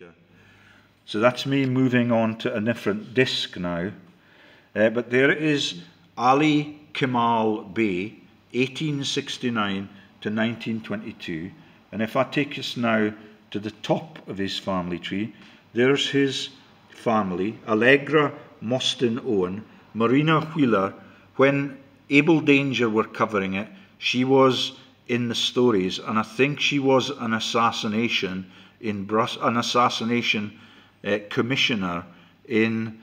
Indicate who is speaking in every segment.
Speaker 1: picture. So that's me moving on to a different disc now. But there is Ali Kemal Bey, 1869 to 1922. And if I take us now to the top of his family tree, there's his family: Allegra Mostyn Owen, Marina Wheeler. When Abel Danger were covering it, she was in the stories, and I think she was an assassination commissioner in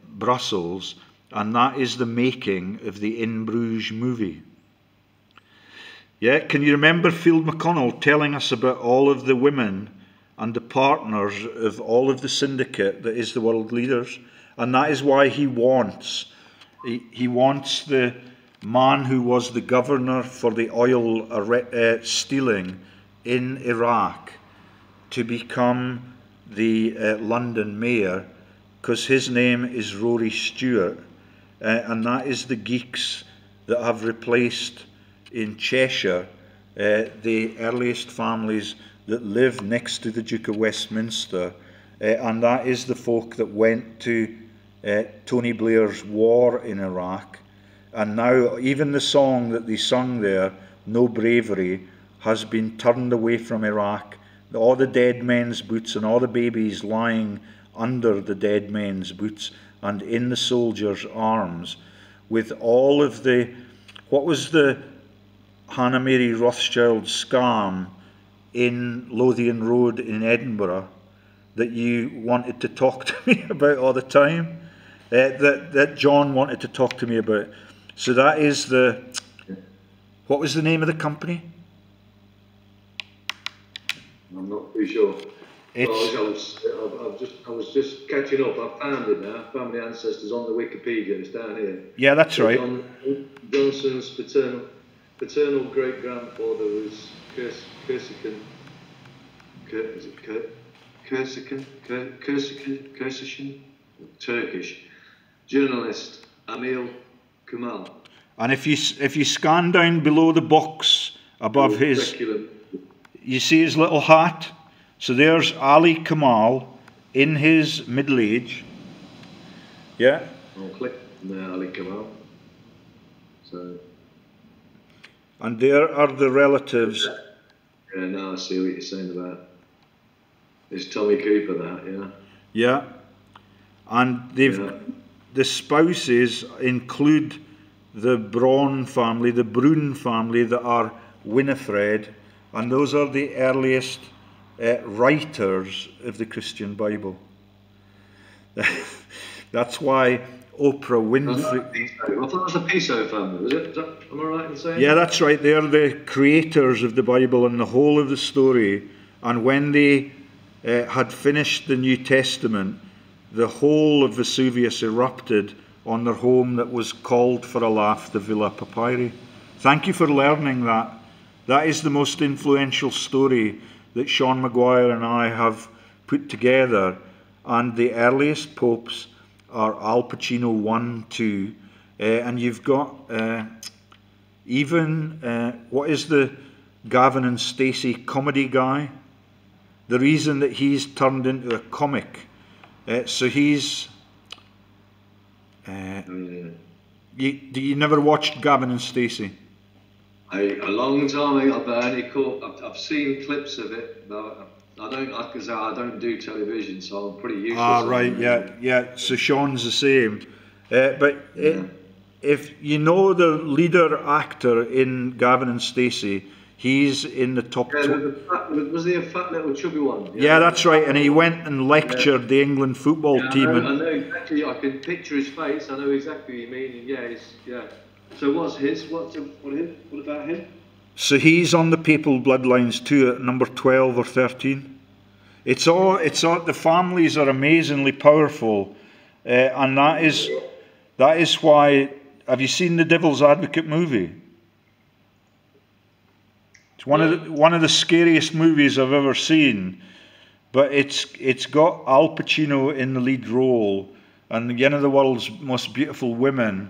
Speaker 1: Brussels, and that is the making of the In Bruges movie. Yeah, can you remember Field McConnell telling us about all of the women and the partners of all of the syndicate that is the world leaders? And that is why he wants the man who was the governor for the oil stealing in Iraq to become the London mayor, because his name is Rory Stewart, and that is the geeks that have replaced in Cheshire the earliest families that live next to the Duke of Westminster, and that is the folk that went to Tony Blair's war in Iraq. And now even the song that they sung there, No Bravery, has been turned away from Iraq. All the dead men's boots and all the babies lying under the dead men's boots and in the soldiers' arms, with all of the, what was the Hannah Mary Rothschild scam in Lothian Road in Edinburgh that you wanted to talk to me about all the time, that John wanted to talk to me about. So that is the, what was the name of the company?
Speaker 2: I'm not too sure. I was just catching up. I found it now. Family ancestors on the Wikipedia. It's down here.
Speaker 1: Yeah, that's
Speaker 2: so
Speaker 1: right.
Speaker 2: John Johnson's paternal great grandfather was Kursikan, Turkish journalist Emil Kamal.
Speaker 1: And if you scan down below the box above his, you see his little hat. So there's Ali Kamal in his middle age. Yeah.
Speaker 2: I'll click on Ali Kamal. So.
Speaker 1: And there are the relatives.
Speaker 2: Yeah, now I see what you're saying about. It's Tommy Cooper, that, yeah.
Speaker 1: Yeah. And the spouses include the Braun family, the Brun family, that are Winifred, and those are the earliest writers of the Christian Bible. That's why Oprah Winfrey...
Speaker 2: I thought it was the Piso family, was it? Am I right in saying?
Speaker 1: Yeah, that's right. They're the creators of the Bible and the whole of the story. And when they had finished the New Testament, the whole of Vesuvius erupted on their home that was called for a laugh the Villa Papyri. Thank you for learning that. That is the most influential story that Sean Maguire and I have put together. And the earliest popes are Al Pacino 1, 2, and you've got what is the Gavin and Stacey comedy guy? The reason that he's turned into a comic, so he's... you never watched Gavin and Stacey?
Speaker 2: A long time ago, I've seen clips of it, but I don't do television, so I'm pretty useless.
Speaker 1: Ah, right, yeah. So Sean's the same. If you know the leader actor in Gavin and Stacey, he's in the top.
Speaker 2: Was he a fat little chubby one?
Speaker 1: Yeah, that's right. And he went and lectured the England football team.
Speaker 2: I know exactly. I can picture his face. I know exactly what you mean. Yeah. So what's his? What about him?
Speaker 1: So he's on the papal bloodlines too, at number 12 or 13. It's all. The families are amazingly powerful, and that is why. Have you seen the Devil's Advocate movie? It's one of the scariest movies I've ever seen, but it's got Al Pacino in the lead role, and one of the world's most beautiful women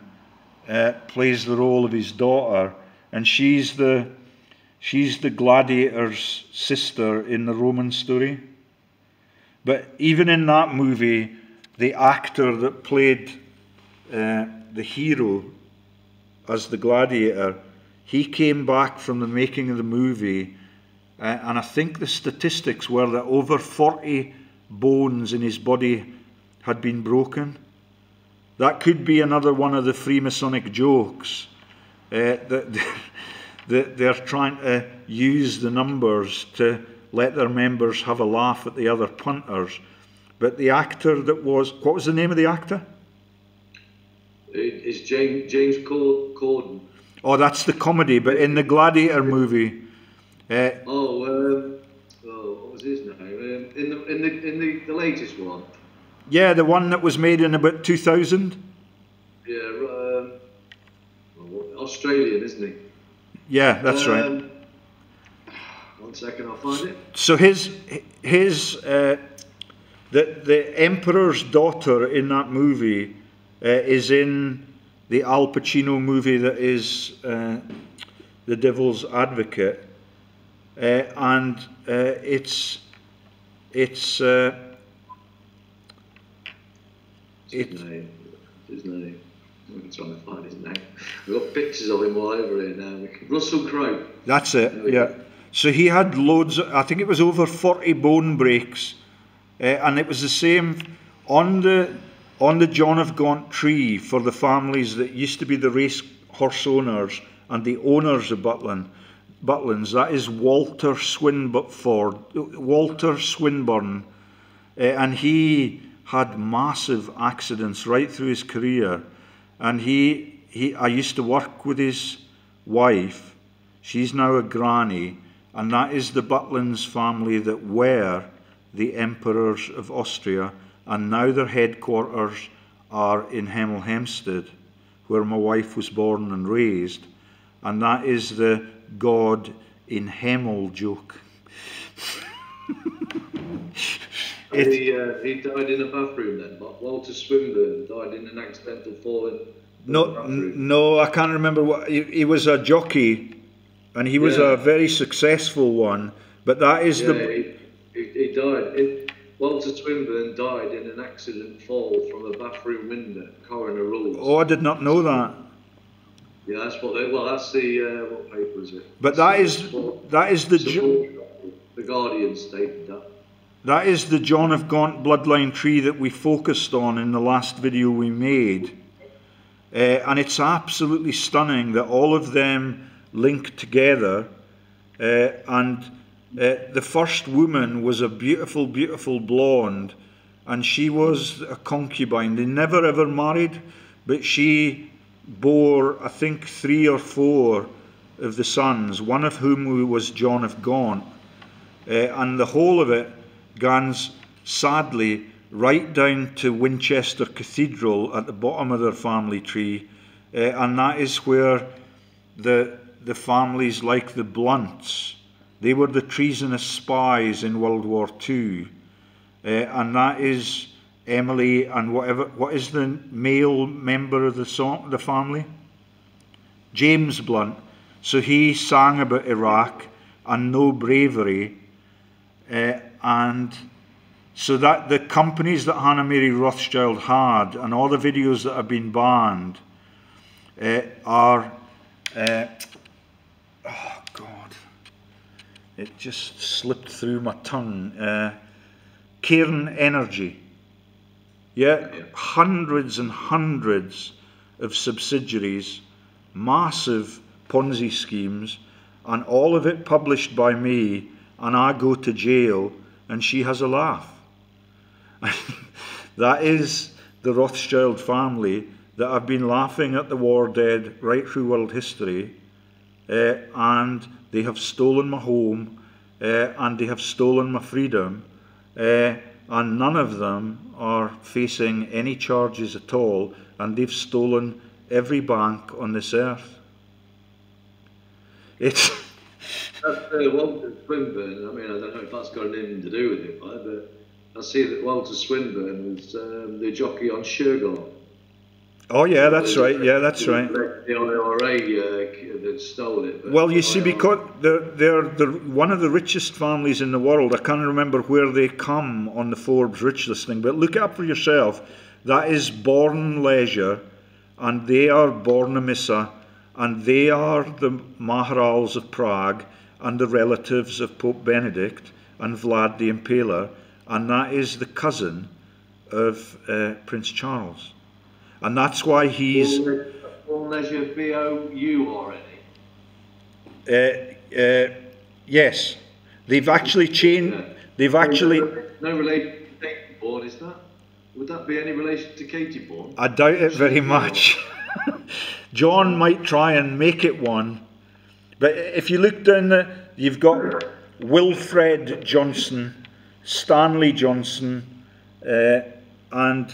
Speaker 1: plays the role of his daughter, and she's the gladiator's sister in the Roman story. But even in that movie, the actor that played the hero as the gladiator, he came back from the making of the movie, and I think the statistics were that over 40 bones in his body had been broken. That could be another one of the Freemasonic jokes, that they're trying to use the numbers to let their members have a laugh at the other punters. But the actor that was, what was the name of the actor?
Speaker 2: It's James Corden.
Speaker 1: Oh, that's the comedy, but in the Gladiator movie.
Speaker 2: What was his name? In the latest one.
Speaker 1: Yeah, the one that was made in about 2000.
Speaker 2: Yeah, Australian, isn't he?
Speaker 1: Yeah, that's right.
Speaker 2: 1 second, I'll find it.
Speaker 1: So the Emperor's daughter in that movie is in the Al Pacino movie that is The Devil's Advocate, and it's his name. I'm trying to find his name. We've got pictures of him all over here now. Russell Crowe. That's it, yeah. So he had loads, I think it was over 40 bone breaks, and it was the same on the John of Gaunt tree for the families that used to be the race horse owners and the owners of Butlins. That is Walter Swinburne, and he had massive accidents right through his career. And I used to work with his wife. She's now a granny, and that is the Butlins family that were the emperors of Austria, and now their headquarters are in Hemel Hempstead, where my wife was born and raised, and that is the God in Hemel joke.
Speaker 2: He died in a bathroom then, but Walter Swinburne died in an accidental fall in
Speaker 1: No, I can't remember what. He was a jockey, and he was a very successful one. But that is
Speaker 2: he died. Walter Swinburne died in an accident fall from a bathroom window. Coroner rules.
Speaker 1: Oh, I did not know that.
Speaker 2: Yeah, that's what. That's the what paper is it?
Speaker 1: But that is
Speaker 2: the Guardian stated that.
Speaker 1: That is the John of Gaunt bloodline tree that we focused on in the last video we made. And it's absolutely stunning that all of them link together. And the first woman was a beautiful, beautiful blonde, and she was a concubine. They never ever married, but she bore, I think, 3 or 4 of the sons, one of whom was John of Gaunt. And the whole of it goes, sadly, right down to Winchester Cathedral at the bottom of their family tree, and that is where the families like the Blunts, they were the treasonous spies in World War II, and that is Emily and what is the male member of the family? James Blunt. So he sang about Iraq and no bravery, and so that the companies that Hannah Mary Rothschild had and all the videos that have been banned are, oh God, it just slipped through my tongue. Cairn Energy. Yeah, hundreds and hundreds of subsidiaries, massive Ponzi schemes, and all of it published by me, and I go to jail and she has a laugh. That is the Rothschild family that have been laughing at the war dead right through world history, and they have stolen my home, and they have stolen my freedom, and none of them are facing any charges at all, and they've stolen every bank on this earth. It's
Speaker 2: that's Walter Swinburne. I mean, I don't know if that's got anything to do with it, but I see that Walter Swinburne was the jockey on Shergall.
Speaker 1: Oh yeah, that's right. Yeah, that's right.
Speaker 2: The IRA that stole it.
Speaker 1: Well, you see, because they're one of the richest families in the world. I can't remember where they come on the Forbes rich listing, but look it up for yourself. That is Born Leisure, and they are Bornemisza, and they are the Maharals of Prague, and the relatives of Pope Benedict and VLAD the Impaler, and that is the cousin of Prince Charles. And that's why he's...
Speaker 2: Born Leisure, B-O-U-R-N-E?
Speaker 1: Yes. They've actually changed... Yeah. They've actually...
Speaker 2: No relation to Katie Born, is that? Would that be any relation to Katie Born?
Speaker 1: I doubt it very much. John might try and make it one. But if you look down the... You've got Wilfred Johnson, Stanley Johnson, and...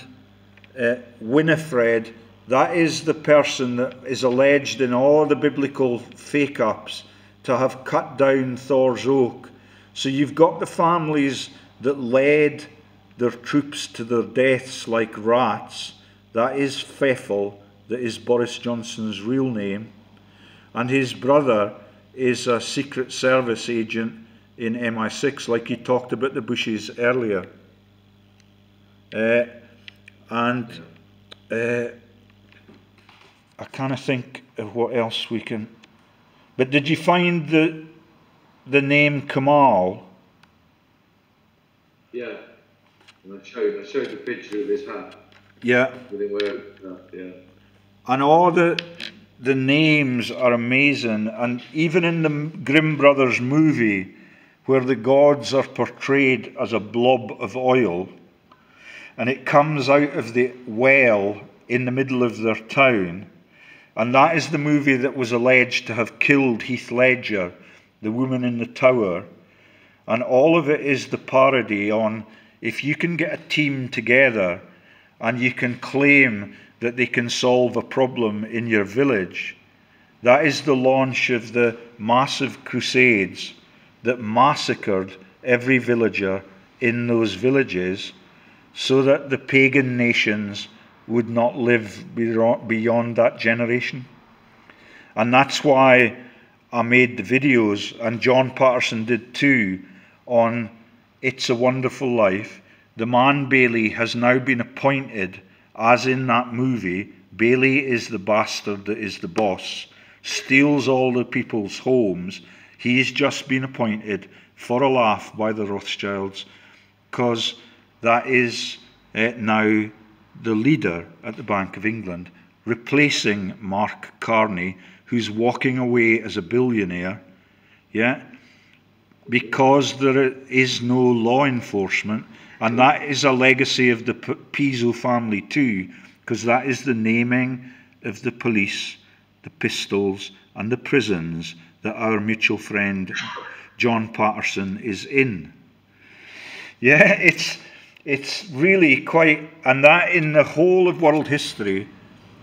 Speaker 1: Winifred. That is the person that is alleged in all the biblical fake-ups to have cut down Thor's oak. So you've got the families that led their troops to their deaths like rats. That is pfeffel, that is Boris Johnson's real name. And his brother is a Secret Service agent in MI6, like you talked about the Bushes earlier. And I kind of think of what else we can... But did you find the name Kamal?
Speaker 2: Yeah. And I showed the picture of his hat.
Speaker 1: Yeah.
Speaker 2: With him wearing that, yeah.
Speaker 1: And all the names are amazing. And even in the Grimm Brothers movie, where the gods are portrayed as a blob of oil, and it comes out of the well in the middle of their town. And that is the movie that was alleged to have killed Heath Ledger, the woman in the tower. And all of it is the parody on, if you can get a team together and you can claim that they can solve a problem in your village, that is the launch of the massive crusades that massacred every villager in those villages, so that the pagan nations would not live beyond that generation. And that's why I made the videos, and John Paterson did too, on It's a Wonderful Life. The man Bailey has now been appointed, as in that movie. Bailey is the bastard that is the boss, steals all the people's homes. He's just been appointed for a laugh by the Rothschilds, because that is now the leader at the Bank of England, replacing Mark Carney, who's walking away as a billionaire, yeah, because there is no law enforcement. And that is a legacy of the Piso family too, because that is the naming of the police, the pistols and the prisons that our mutual friend John Paterson is in. Yeah, it's really quite, and that in the whole of world history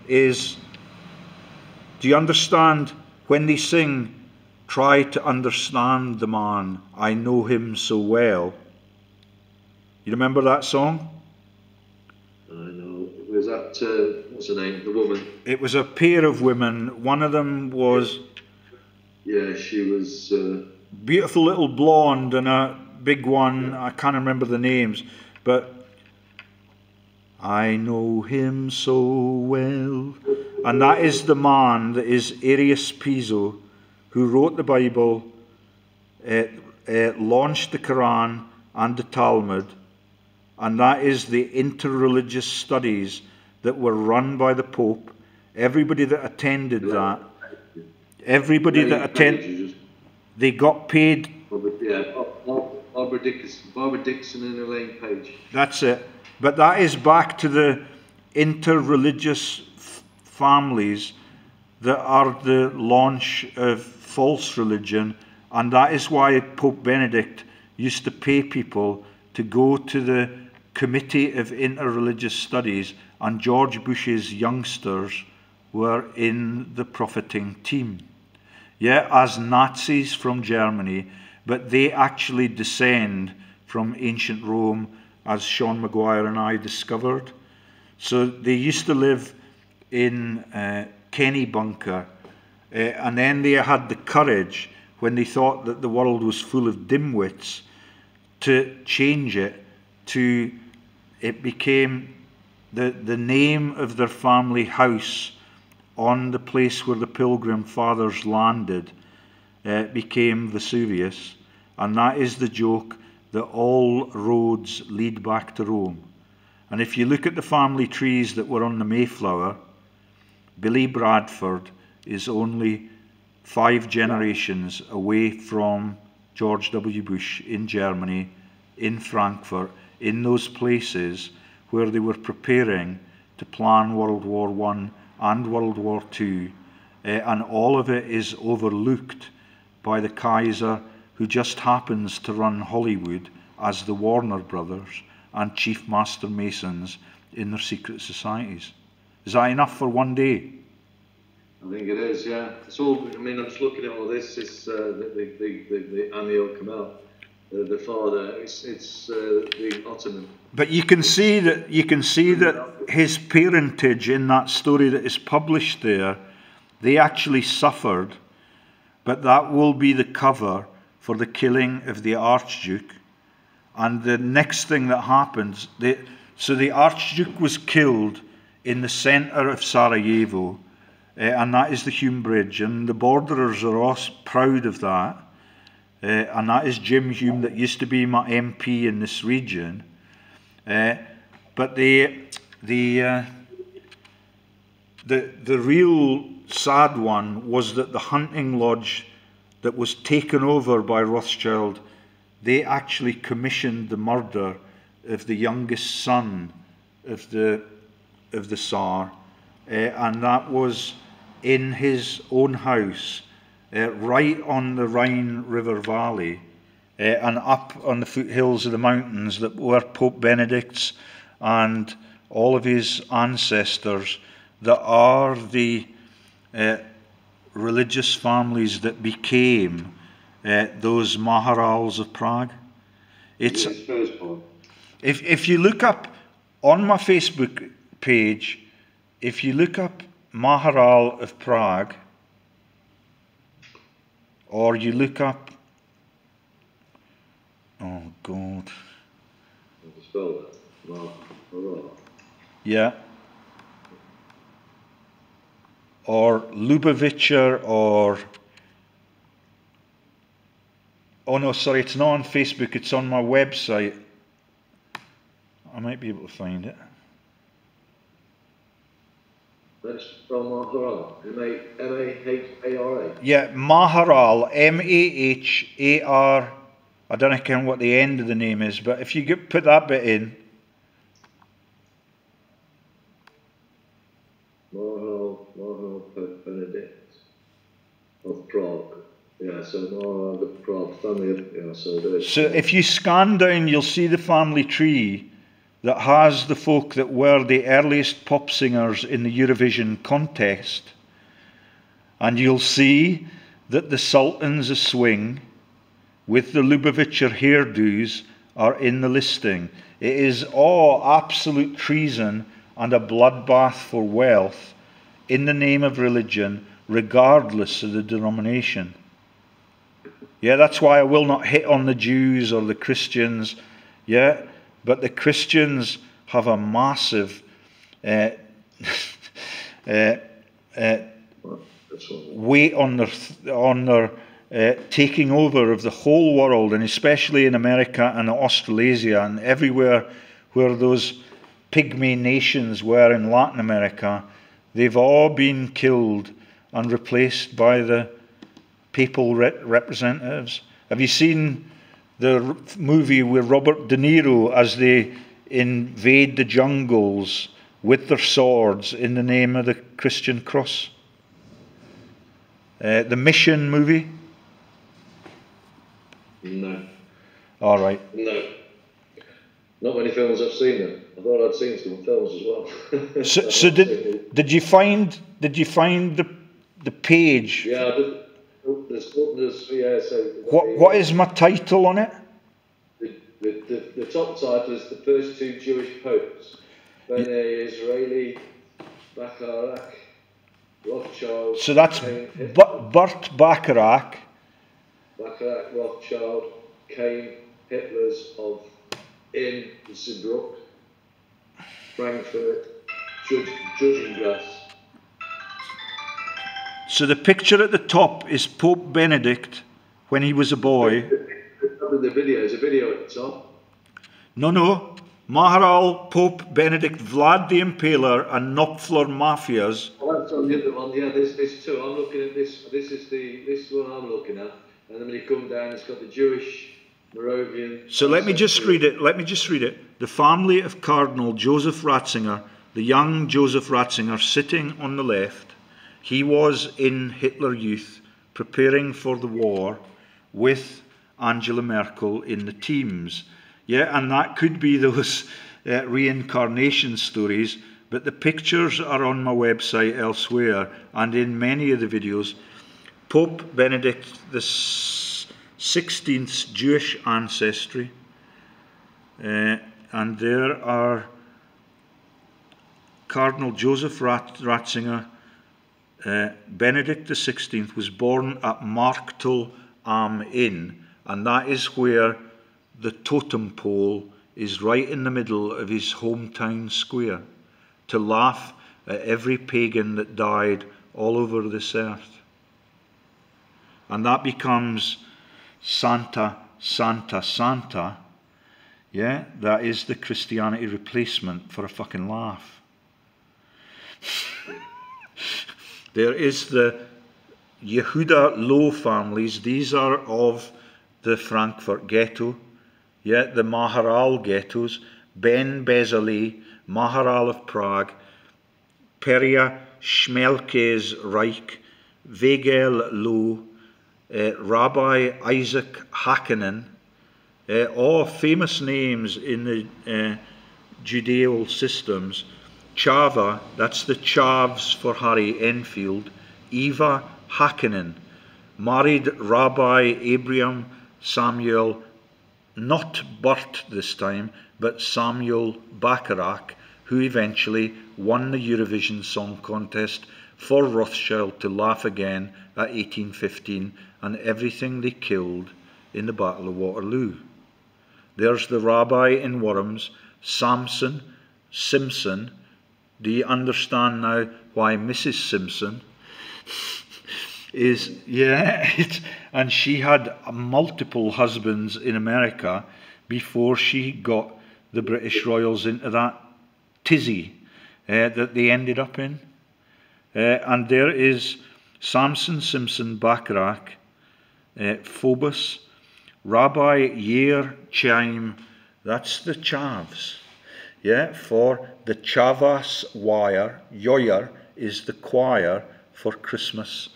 Speaker 1: is, do you understand when they sing, try to understand the man, I know him so well? You remember that song?
Speaker 2: I know. Was that, what's her name, the woman?
Speaker 1: It was a pair of women. One of them was...
Speaker 2: Yeah, she was...
Speaker 1: beautiful little blonde, and a big one, I can't remember the names. But I know him so well. And that is the man that is Arius Piso, who wrote the Bible, launched the Quran and the Talmud. And that is the interreligious studies that were run by the Pope. Everybody that attended that, everybody that attended, they got paid.
Speaker 2: Yeah, Barbara Dixon and Elaine Page.
Speaker 1: That's it. But that is back to the interreligious families that are the launch of false religion. And that is why Pope Benedict used to pay people to go to the Committee of Interreligious Studies, and George Bush's youngsters were in the profiting team. Yeah, as Nazis from Germany, but they actually descend from ancient Rome, as Sean Maguire and I discovered. So they used to live in Kennebunker, and then they had the courage, when they thought that the world was full of dimwits, to change it to, it became the name of their family house on the place where the Pilgrim Fathers landed, became Vesuvius, and that is the joke that all roads lead back to Rome. And if you look at the family trees that were on the Mayflower, Billy Bradford is only 5 generations away from George W. Bush in Germany, in Frankfurt, in those places where they were preparing to plan World War I and World War II, and all of it is overlooked by the Kaiser, who just happens to run Hollywood as the Warner Brothers and chief master masons in their secret societies. Is that enough for one day?
Speaker 2: I think it is, yeah. It's all, I mean, I'm just looking at all this, it's the Andy Kamal, the father, it's the Ottoman.
Speaker 1: But you can see that his parentage in that story that is published there, they actually suffered, but that will be the cover for the killing of the Archduke. And the next thing that happens, so the Archduke was killed in the centre of Sarajevo, and that is the Hume Bridge, and the borderers are all proud of that. And that is Jim Hume, that used to be my MP in this region. But the real sad one was that the hunting lodge that was taken over by Rothschild, they actually commissioned the murder of the youngest son of the Tsar, and that was in his own house, right on the Rhine River Valley, and up on the foothills of the mountains that were Pope Benedicts and all of his ancestors, that are the religious families that became those Maharals of Prague. It's, if you look up on my Facebook page, if you look up Maharal of Prague, or you look up, oh God,
Speaker 2: spell that. Maharal.
Speaker 1: Yeah, or Lubavitcher, or, oh no, sorry, it's not on Facebook, it's on my website. I might be able to find it.
Speaker 2: That's from Maharal, M-A-H-A-R-A.
Speaker 1: Yeah, Maharal, M-A-H-A-R, I don't know what the end of the name is, but if you put that bit in.
Speaker 2: Maharal Benedict of Prague. Yeah, so Maharal of Prague, family, yeah, so there is.
Speaker 1: So if you scan down, you'll see the family tree that has the folk that were the earliest pop singers in the Eurovision contest. And you'll see that the Sultans of Swing, with the Lubavitcher hairdos, are in the listing. It is all absolute treason and a bloodbath for wealth in the name of religion, regardless of the denomination. Yeah, that's why I will not hit on the Jews or the Christians. Yeah, but the Christians have a massive weight on their taking over of the whole world, and especially in America and Australasia and everywhere where those pygmy nations were in Latin America. They've all been killed and replaced by the papal representatives. Have you seen the movie with Robert De Niro as they invade the jungles with their swords in the name of the Christian cross? The Mission movie?
Speaker 2: No.
Speaker 1: All right.
Speaker 2: No. Not many films I've seen them. I thought I'd seen some films as well.
Speaker 1: So did you find the page?
Speaker 2: Yeah, yeah. So
Speaker 1: what is my title on it?
Speaker 2: The top title is The First Two Jewish Popes. Bene Israeli Bacharach, Rothschild.
Speaker 1: So that's Burt Bacharach.
Speaker 2: Bacharach, Rothschild, Cain, Hitlers of Zeebrugge, Frankfurt, Judging Grass.
Speaker 1: So the picture at the top is Pope Benedict when he was a boy.
Speaker 2: The video, there's a video at the top.
Speaker 1: No. Maharal, Pope Benedict, Vlad the Impaler, and Knopfler Mafias.
Speaker 2: Oh, that's on the other one. Yeah, there's two. I'm looking at this. This is what I'm looking at. And then when you come down, it's got the Jewish, Moravian.
Speaker 1: So let me just read it. Let me just read it. The family of Cardinal Joseph Ratzinger, the young Joseph Ratzinger, sitting on the left. He was in Hitler Youth, preparing for the war with Angela Merkel in the teams. Yeah, and that could be those reincarnation stories, but the pictures are on my website elsewhere and in many of the videos. Pope Benedict the 16th's Jewish ancestry, and there are Cardinal Joseph Ratzinger. Benedict the 16th was born at Marktel am Inn, and that is where the totem pole is, right in the middle of his hometown square, to laugh at every pagan that died all over this earth. And that becomes Santa, Santa, Santa. Yeah, that is the Christianity replacement for a fucking laugh. There is the Yehuda Low families. These are of the Frankfurt ghetto. Yeah, the Maharal ghettos. Ben Bezalel, Maharal of Prague, Peria Schmelkes Reich, Vegel Low, Rabbi Isaac Hakkinen, all famous names in the Judeo systems. Chava, that's the Chavs for Harry Enfield. Eva Hakkinen, married Rabbi Abraham Samuel, not Burt this time, but Samuel Bacharach, who eventually won the Eurovision Song Contest for Rothschild to laugh again at 1815 and everything they killed in the Battle of Waterloo. There's the rabbi in Worms, Samson, Simpson. Do you understand now why Mrs. Simpson is, yeah, and she had multiple husbands in America before she got the British Royals into that tizzy that they ended up in. And there is Samson Simpson Bacharach, Phobos, Rabbi Yair Chaim, that's the Chavs. Yeah, for the Chavas wire, Yoyer is the choir for Christmas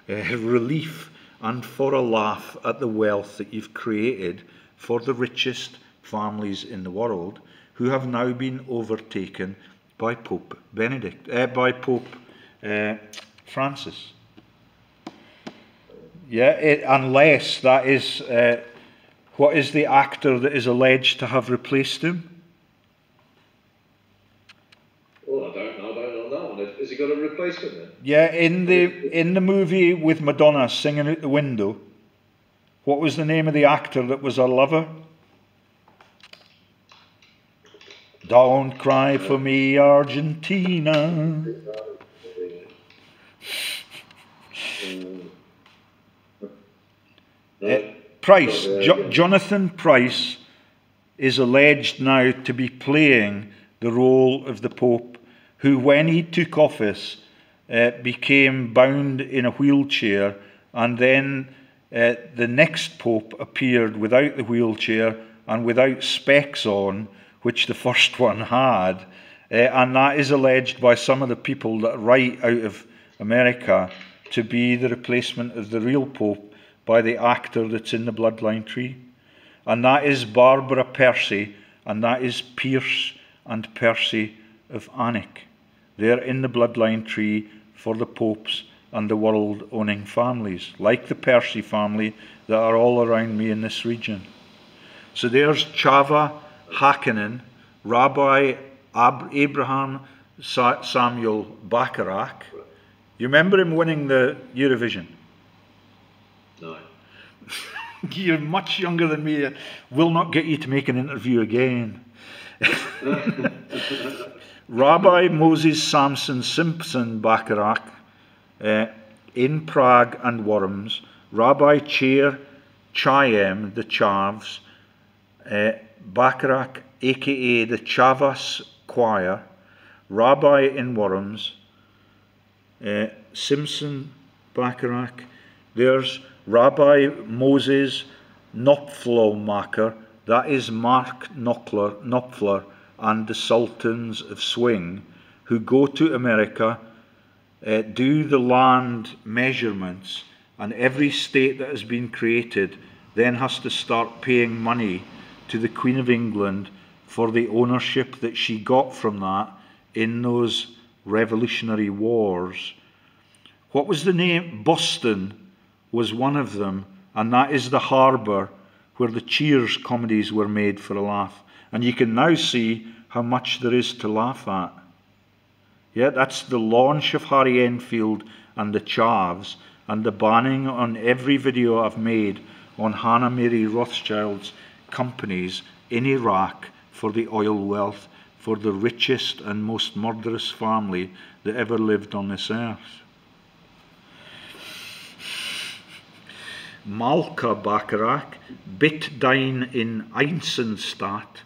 Speaker 1: relief and for a laugh at the wealth that you've created for the richest families in the world, who have now been overtaken by Pope Benedict, by Pope Francis. Yeah, unless that is what is the actor that is alleged to have replaced him?
Speaker 2: Well, I don't know that one. Has he got a replacement then?
Speaker 1: Yeah, in the movie with Madonna singing out the window, what was the name of the actor that was her lover? Don't cry for me, Argentina. Price, Jonathan Price is alleged now to be playing the role of the Pope, who, when he took office, became bound in a wheelchair, and then the next Pope appeared without the wheelchair and without specs on, which the first one had, and that is alleged by some of the people that write out of America to be the replacement of the real Pope by the actor that's in the bloodline tree. And that is Barbara Percy, and that is Pierce and Percy of Alnwick. They're in the bloodline tree for the popes and the world-owning families, like the Percy family that are all around me in this region. So there's Chava Hakkinen, Rabbi Abraham Samuel Bacharach. You remember him winning the Eurovision?
Speaker 2: No.
Speaker 1: You're much younger than me. Will not get you to make an interview again. Rabbi Moses Samson Simpson Bacharach in Prague and Worms, Rabbi Chair Chaim the Chavs, Bacharach aka the Chavas Choir, Rabbi in Worms, Simpson Bacharach. There's Rabbi Moses Knopflermacher, that is Mark Knopfler and the Sultans of Swing, who go to America, do the land measurements, and every state that has been created then has to start paying money to the Queen of England for the ownership that she got from that in those revolutionary wars. What was the name? Boston was one of them, and that is the harbour where the Cheers comedies were made for a laugh. And you can now see how much there is to laugh at. Yeah, that's the launch of Harry Enfield and the Chavs, and the banning on every video I've made on Hannah Mary Rothschild's companies in Iraq for the oil wealth, for the richest and most murderous family that ever lived on this earth. Malka Bacharach, Bitdein in Eisenstadt,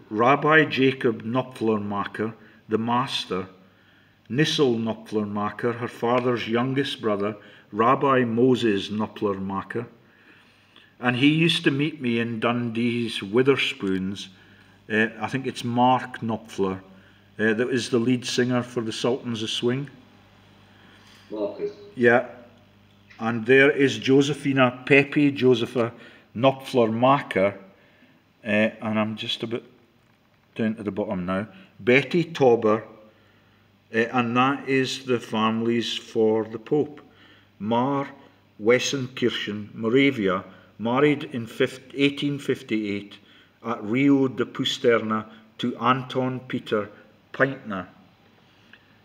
Speaker 1: Rabbi Jacob Knopflermacher, the master, Nissel Knopflermacher, her father's youngest brother, Rabbi Moses Knopflermacher, and he used to meet me in Dundee's Witherspoons. I think it's Mark Knopfler, that is the lead singer for the Sultans of Swing.
Speaker 2: Marcus.
Speaker 1: Yeah. And there is Josephina Pepe Josepha Knopflermacher, and I'm just a bit down to the bottom now, Betty Tauber, and that is the families for the Pope. Mar Wessenkirchen, Moravia, married in 1858 at Rio de Pusterna to Anton Peter Peintner.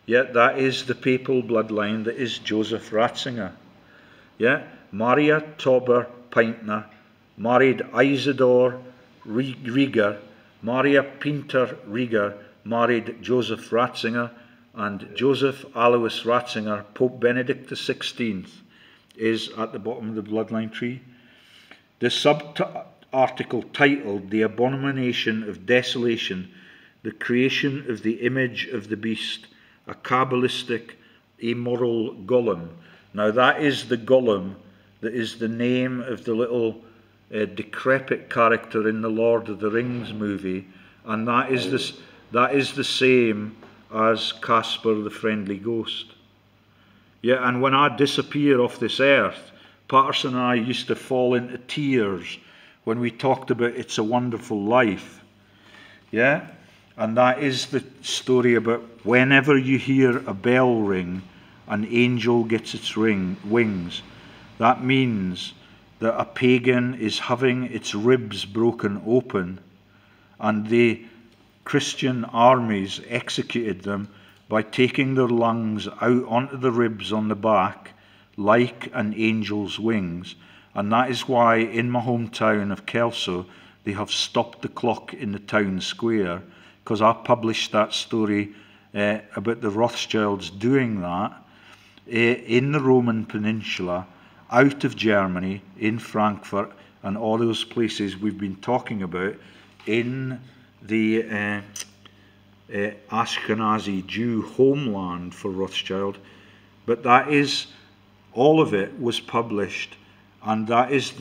Speaker 1: Yet that is the papal bloodline that is Joseph Ratzinger. Yeah, Maria Tauber Peintner married Isidore Rieger, Maria Pinter Rieger married Joseph Ratzinger, and Joseph Alois Ratzinger, Pope Benedict XVI, is at the bottom of the bloodline tree. The sub-article titled The Abomination of Desolation, the Creation of the Image of the Beast, a Kabbalistic Amoral Golum. Now that is the Golum that is the name of the little decrepit character in the Lord of the Rings movie, and that is the same as Casper the Friendly Ghost. Yeah, and when I disappear off this earth, Paterson and I used to fall into tears when we talked about It's a Wonderful Life. Yeah, and that is the story about whenever you hear a bell ring, an angel gets its wings. That means that a pagan is having its ribs broken open, and the Christian armies executed them by taking their lungs out onto the ribs on the back like an angel's wings. And that is why in my hometown of Kelso they have stopped the clock in the town square, because I published that story about the Rothschilds doing that in the Roman Peninsula, out of Germany, in Frankfurt, and all those places we've been talking about in the Ashkenazi Jew homeland for Rothschild. But that is, all of it was published, and that is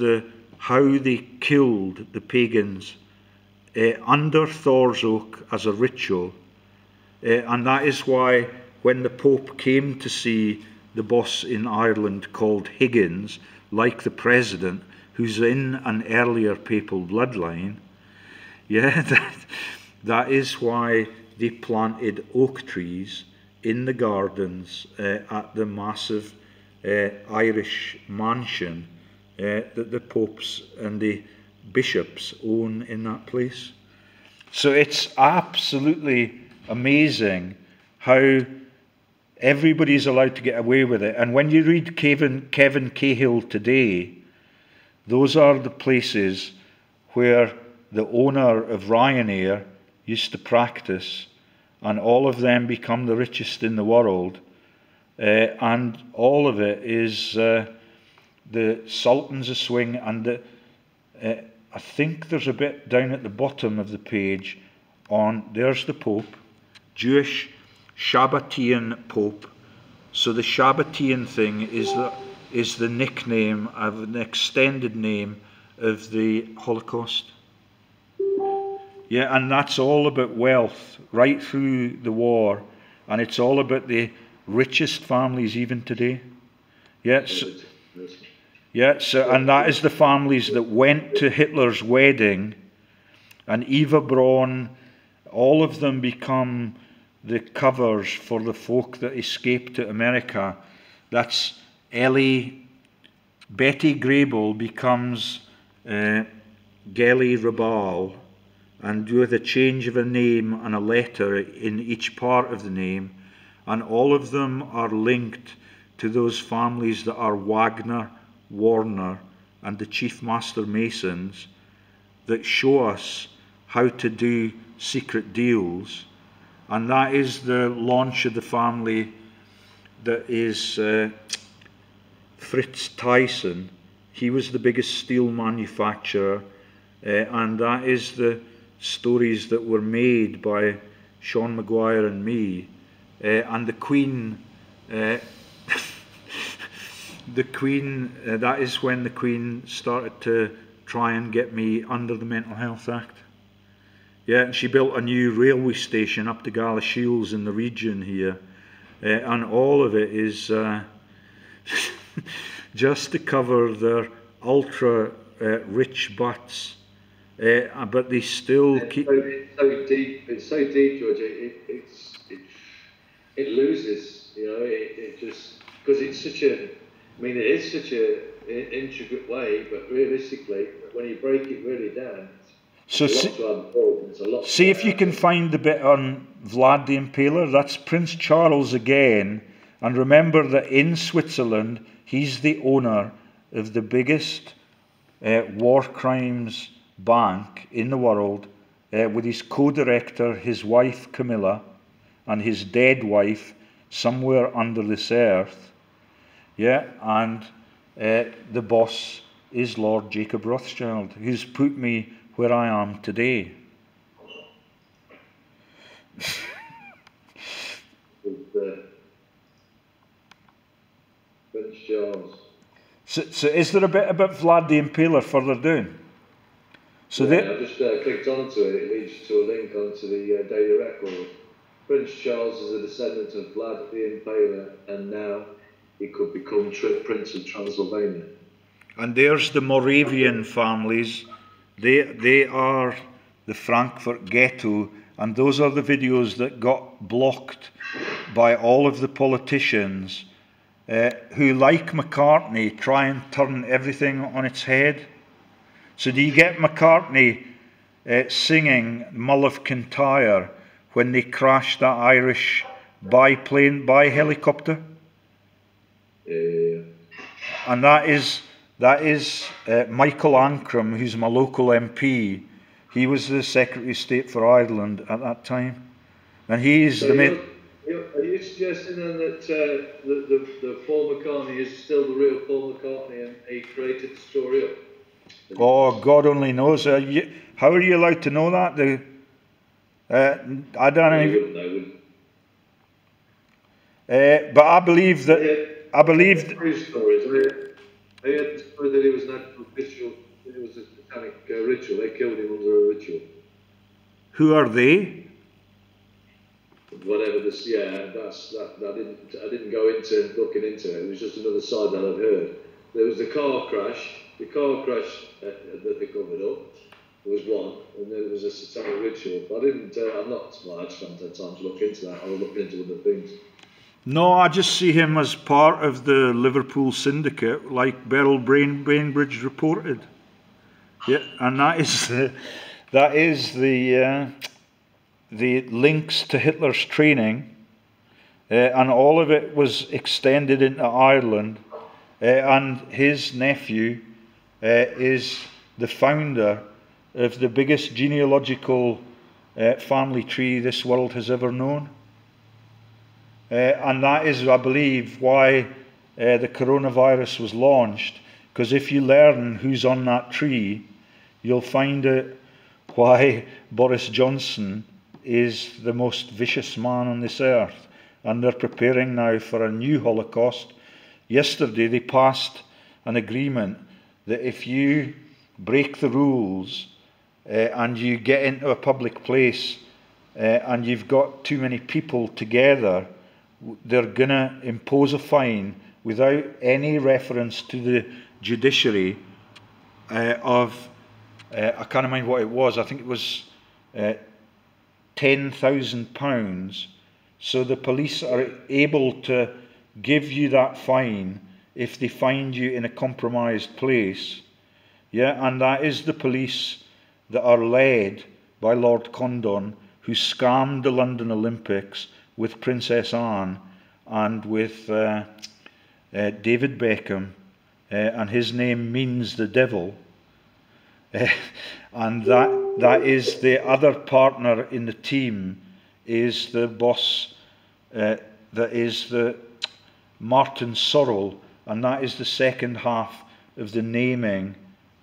Speaker 1: how they killed the pagans under Thor's Oak as a ritual. And that is why when the Pope came to see the boss in Ireland called Higgins, like the president, who's in an earlier papal bloodline, yeah, that is why they planted oak trees in the gardens at the massive Irish mansion that the popes and the bishops own in that place. So it's absolutely amazing how everybody's allowed to get away with it. And when you read Kevin Cahill today, those are the places where the owner of Ryanair used to practice, and all of them become the richest in the world. And all of it is the Sultans of Swing, and I think there's a bit down at the bottom of the page on, there's the Pope, Jewish Shabbatean Pope. So the Shabbatean thing is the nickname of an extended name of the Holocaust. Yeah, and that's all about wealth right through the war, and it's all about the richest families even today. Yes. Yeah, so, and that is the families that went to Hitler's wedding, and Eva Braun, all of them become the covers for the folk that escaped to America. That's Betty Grable becomes Gelly Rabal, and with a change of a name and a letter in each part of the name, and all of them are linked to those families that are Wagner, Warner, and the Chief Master Masons, that show us how to do secret deals. And that is the launch of the family that is Fritz Thyssen. He was the biggest steel manufacturer, and that is the stories that were made by Sean Maguire and me. And the Queen, the Queen, that is when the Queen started to try and get me under the Mental Health Act. Yeah, and she built a new railway station up to Galashiels in the region here, and all of it is just to cover their ultra rich butts, but they still keep.
Speaker 2: It's so deep, George. It loses, you know. It just, because it's such a. I mean, it is such a intricate way, but realistically, when you break it really down.
Speaker 1: So see if you can find the bit on Vlad the Impaler. That's Prince Charles again. And remember that in Switzerland, he's the owner of the biggest war crimes bank in the world, with his co-director, his wife Camilla, and his dead wife somewhere under this earth. Yeah, and the boss is Lord Jacob Rothschild, who's put me where I am today.
Speaker 2: Prince Charles.
Speaker 1: So is there a bit about Vlad the Impaler further down? So
Speaker 2: yeah, I just clicked onto it. It leads to a link onto the Daily Record. Prince Charles is a descendant of Vlad the Impaler, and now he could become Prince of Transylvania.
Speaker 1: And there's the Moravian families. They are the Frankfurt ghetto, and those are the videos that got blocked by all of the politicians who, like McCartney, try and turn everything on its head. So do you get McCartney singing Mull of Kintyre when they crashed that Irish biplane, by helicopter?
Speaker 2: Yeah.
Speaker 1: And that is Michael Ancram, who's my local MP. He was the Secretary of State for Ireland at that time, and he's
Speaker 2: so
Speaker 1: the.
Speaker 2: Are you suggesting then that the Paul McCartney is still the real Paul McCartney, and he created the story up?
Speaker 1: Oh, God only knows. How are you allowed to know that? I don't know. But I believe that. I believe.
Speaker 2: They had the story that it was an actual ritual. It was a satanic ritual. They killed him under a ritual.
Speaker 1: Who are they?
Speaker 2: Whatever this, yeah, I didn't go into looking into it. It was just another side that I'd heard. There was the car crash. The car crash that they covered up was one, and there was a satanic ritual. But I didn't. I'm not. Well, I just haven't had time to look into that. I was looking into other things.
Speaker 1: No, I just see him as part of the Liverpool syndicate, like Beryl Bainbridge reported. Yeah, and that is the links to Hitler's training, and all of it was extended into Ireland, and his nephew is the founder of the biggest genealogical family tree this world has ever known. And that is, I believe, why the coronavirus was launched, because if you learn who's on that tree, you'll find out why Boris Johnson is the most vicious man on this earth. And they're preparing now for a new Holocaust. Yesterday they passed an agreement that if you break the rules and you get into a public place and you've got too many people together, they're going to impose a fine without any reference to the judiciary of, I can't remember what it was, I think it was £10,000. So the police are able to give you that fine if they find you in a compromised place. Yeah, and that is the police that are led by Lord Condon, who scammed the London Olympics with Princess Anne and with David Beckham, and his name means the devil. And that is the other partner in the team, is the boss, that is the Martin Sorrell, and that is the second half of the naming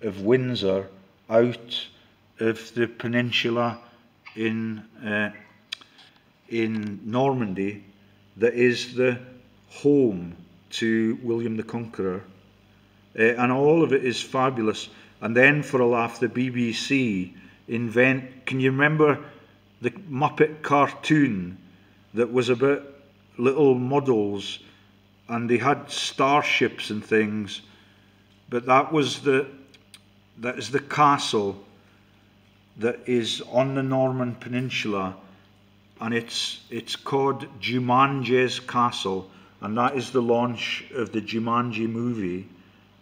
Speaker 1: of Windsor out of the peninsula in Normandy, that is the home to William the Conqueror. And all of it is fabulous. And then, for a laugh, the BBC can you remember the Muppet cartoon that was about little models and they had starships and things, but that is the castle that is on the Norman Peninsula, and it's called Jumanji's Castle, and that is the launch of the Jumanji movie,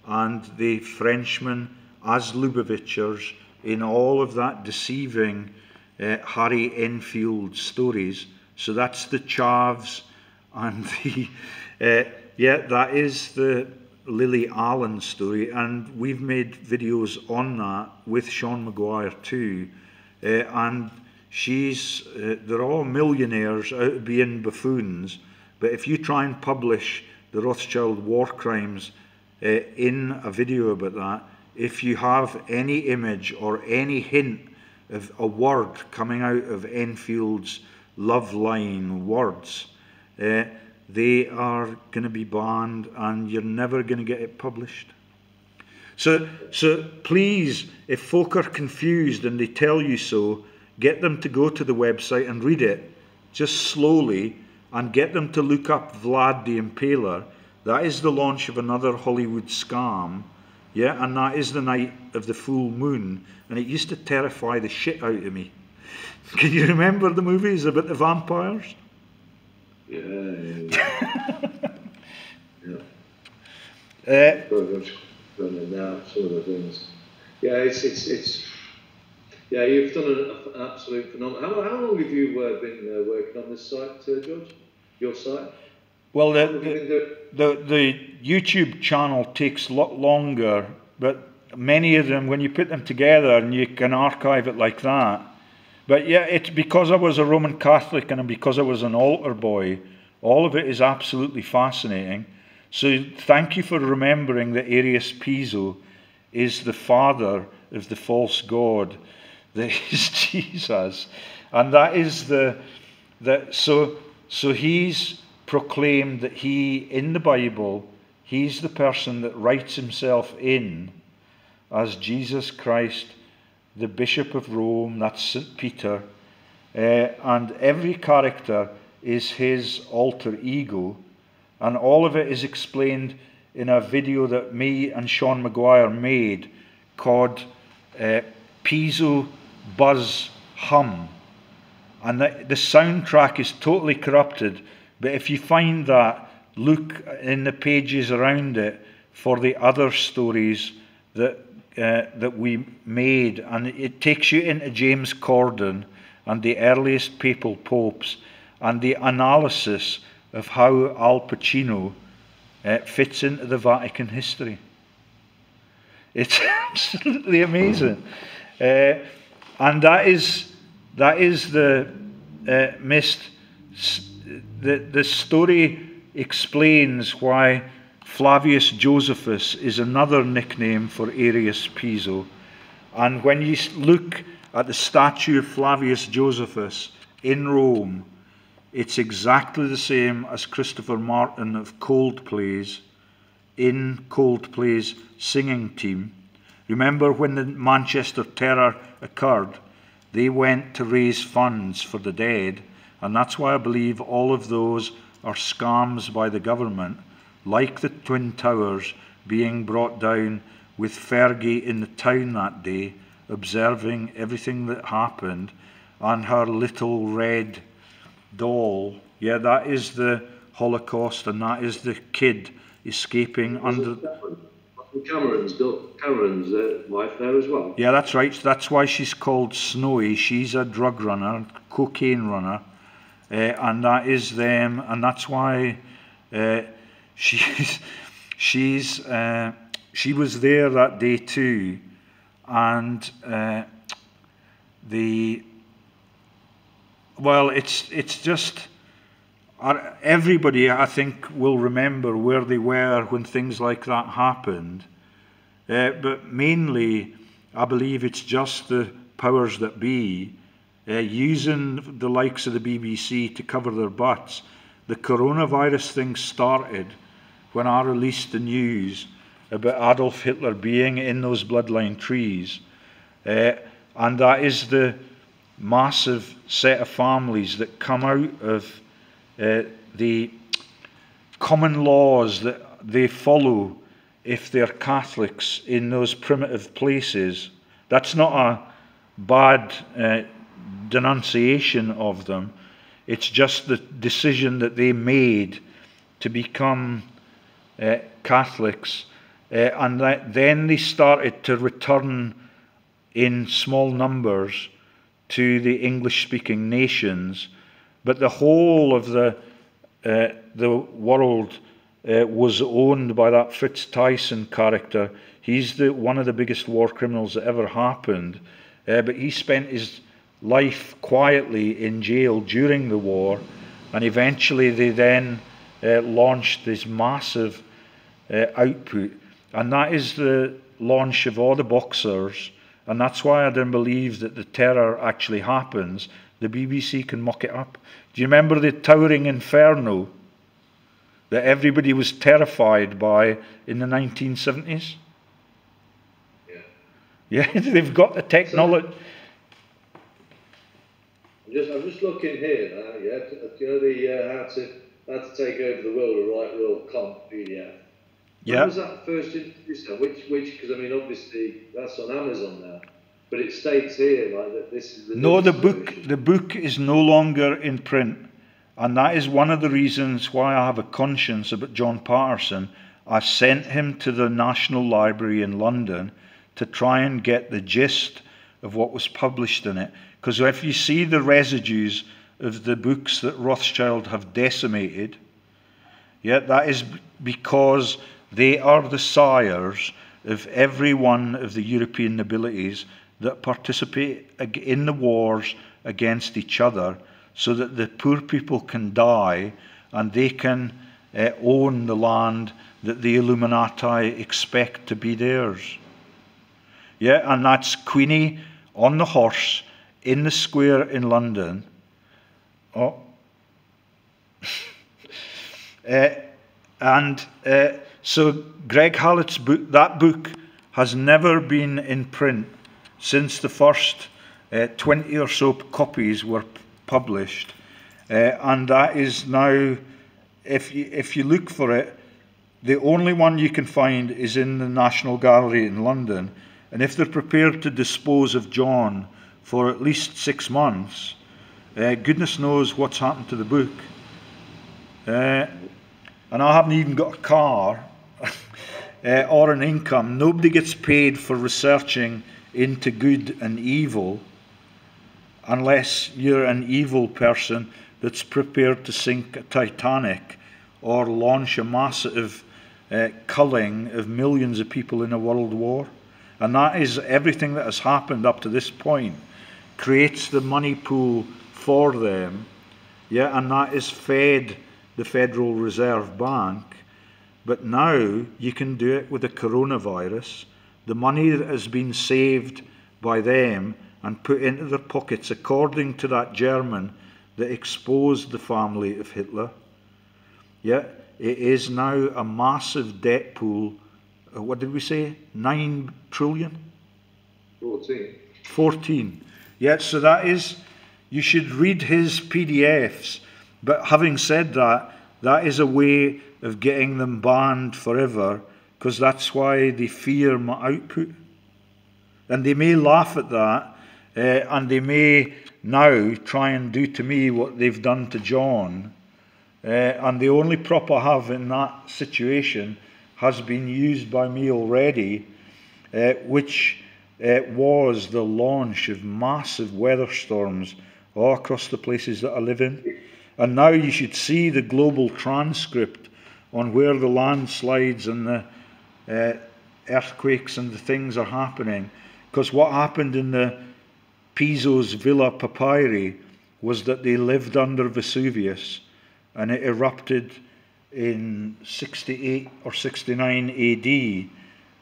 Speaker 1: and the Frenchmen as Lubavitchers in all of that deceiving Harry Enfield stories. So that's the Chavs, and the that is the Lily Allen story, and we've made videos on that with Sean Maguire too, and they're all millionaires out of being buffoons, but if you try and publish the Rothschild war crimes in a video about that, if you have any image or any hint of a word coming out of Enfield's love line words, they are going to be banned, and you're never going to get it published. So please, if folk are confused and they tell you so, get them to go to the website and read it, just slowly, and get them to look up VLAD the Impaler. That is the launch of another Hollywood scam, yeah, and that is the night of the full moon, and it used to terrify the shit out of me. Can you remember the movies about the vampires?
Speaker 2: Yeah. Now some of the things. Yeah, it's yeah. You've done an absolute phenomenal. How long have you been working on this site, George? Your site?
Speaker 1: Well, the YouTube channel takes a lot longer, but many of them, when you put them together and you can archive it like that. But yeah, it's because I was a Roman Catholic and because I was an altar boy, all of it is absolutely fascinating. So thank you for remembering that Arius Piso is the father of the false god, that is Jesus. And that is so he's proclaimed that in the Bible, he's the person that writes himself in as Jesus Christ, the Bishop of Rome, that's St. Peter, and every character is his alter ego, and all of it is explained in a video that me and Sean Maguire made called Piso Buzz Hum, and the soundtrack is totally corrupted, but if you find that, look in the pages around it for the other stories that we made, and it takes you into James Corden and the earliest papal popes and the analysis of how Al Pacino fits into the Vatican history. It's absolutely amazing. And that is the mist. The story explains why Flavius Josephus is another nickname for Arius Piso. And when you look at the statue of Flavius Josephus in Rome, it's exactly the same as Christopher Martin of Coldplay's, in Coldplay's singing team. Remember when the Manchester Terror occurred, they went to raise funds for the dead, and that's why I believe all of those are scams by the government, like the Twin Towers being brought down with Fergie in the town that day, observing everything that happened, and her little red doll. Yeah, that is the Holocaust, and that is the kid escaping under...
Speaker 2: Cameron's wife there as well. Yeah,
Speaker 1: that's right. That's why she's called Snowy. She's a drug runner, cocaine runner, and that is them. And that's why she was there that day too. And it's just everybody, I think, will remember where they were when things like that happened. But mainly, I believe it's just the powers that be using the likes of the BBC to cover their butts. The coronavirus thing started when I released the news about Adolf Hitler being in those bloodline trees. And that is the massive set of families that come out of the common laws that they follow if they're Catholics in those primitive places. That's not a bad denunciation of them. It's just the decision that they made to become Catholics, and then they started to return in small numbers to the English-speaking nations. But the whole of the world was owned by that Fritz Tyson character. He's one of the biggest war criminals that ever happened. But he spent his life quietly in jail during the war, and eventually they then launched this massive output. And that is the launch of all the boxers, and that's why I don't believe that the terror actually happens. The BBC can muck it up. Do you remember the towering inferno that everybody was terrified by in the 1970s?
Speaker 2: Yeah.
Speaker 1: Yeah, they've got the technology.
Speaker 2: I'm just looking here now, yeah. Do you know the how to take over the world, a right world comp PDF?
Speaker 1: Yeah.
Speaker 2: When was that first introduced? Which? Because I mean, obviously that's on Amazon now, but it states here like that this is the
Speaker 1: the book is no longer in print, and that is one of the reasons why I have a conscience about John Paterson. I sent him to the National Library in London to try and get the gist of what was published in it, because if you see the residues of the books that Rothschild have decimated, yeah, that is because they are the sires of every one of the European nobilities that participate in the wars against each other, so that the poor people can die and they can own the land that the Illuminati expect to be theirs. Yeah, and that's Queeny on the horse in the square in London. Oh. So Greg Hallett's book, that book has never been in print since the first 20 or so copies were published, and that is now, if you look for it, the only one you can find is in the National Gallery in London. And if they're prepared to dispose of John for at least 6 months, goodness knows what's happened to the book. And I haven't even got a car or an income. Nobody gets paid for researching into good and evil unless you're an evil person. that's prepared to sink a Titanic or launch a massive culling of millions of people in a world war. And that is everything that has happened up to this point, creates the money pool for them, yeah, and that is fed the Federal Reserve Bank. But now you can do it with the coronavirus. The money that has been saved by them and put into their pockets, according to that German that exposed the family of Hitler, yeah, it is now a massive debt pool. What did we say? 9 trillion?
Speaker 2: 14.
Speaker 1: 14. Yeah, so that is, you should read his PDFs. But having said that, that is a way of getting them banned forever, because that's why they fear my output. And they may laugh at that, and they may now try and do to me what they've done to John. And the only prop I have in that situation has been used by me already, which was the launch of massive weather storms all across the places that I live in. And now you should see the global transcript on where the landslides and the earthquakes and the things are happening. Because what happened in the Piso's Villa Papyri was that they lived under Vesuvius, and it erupted in 68 or 69 AD,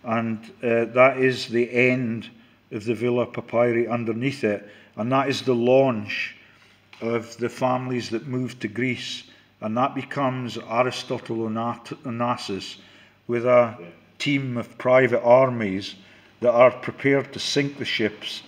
Speaker 1: and that is the end of the Villa Papyri underneath it, and that is the launch of the families that moved to Greece, and that becomes Aristotle Onassis with a team of private armies that are prepared to sink the ships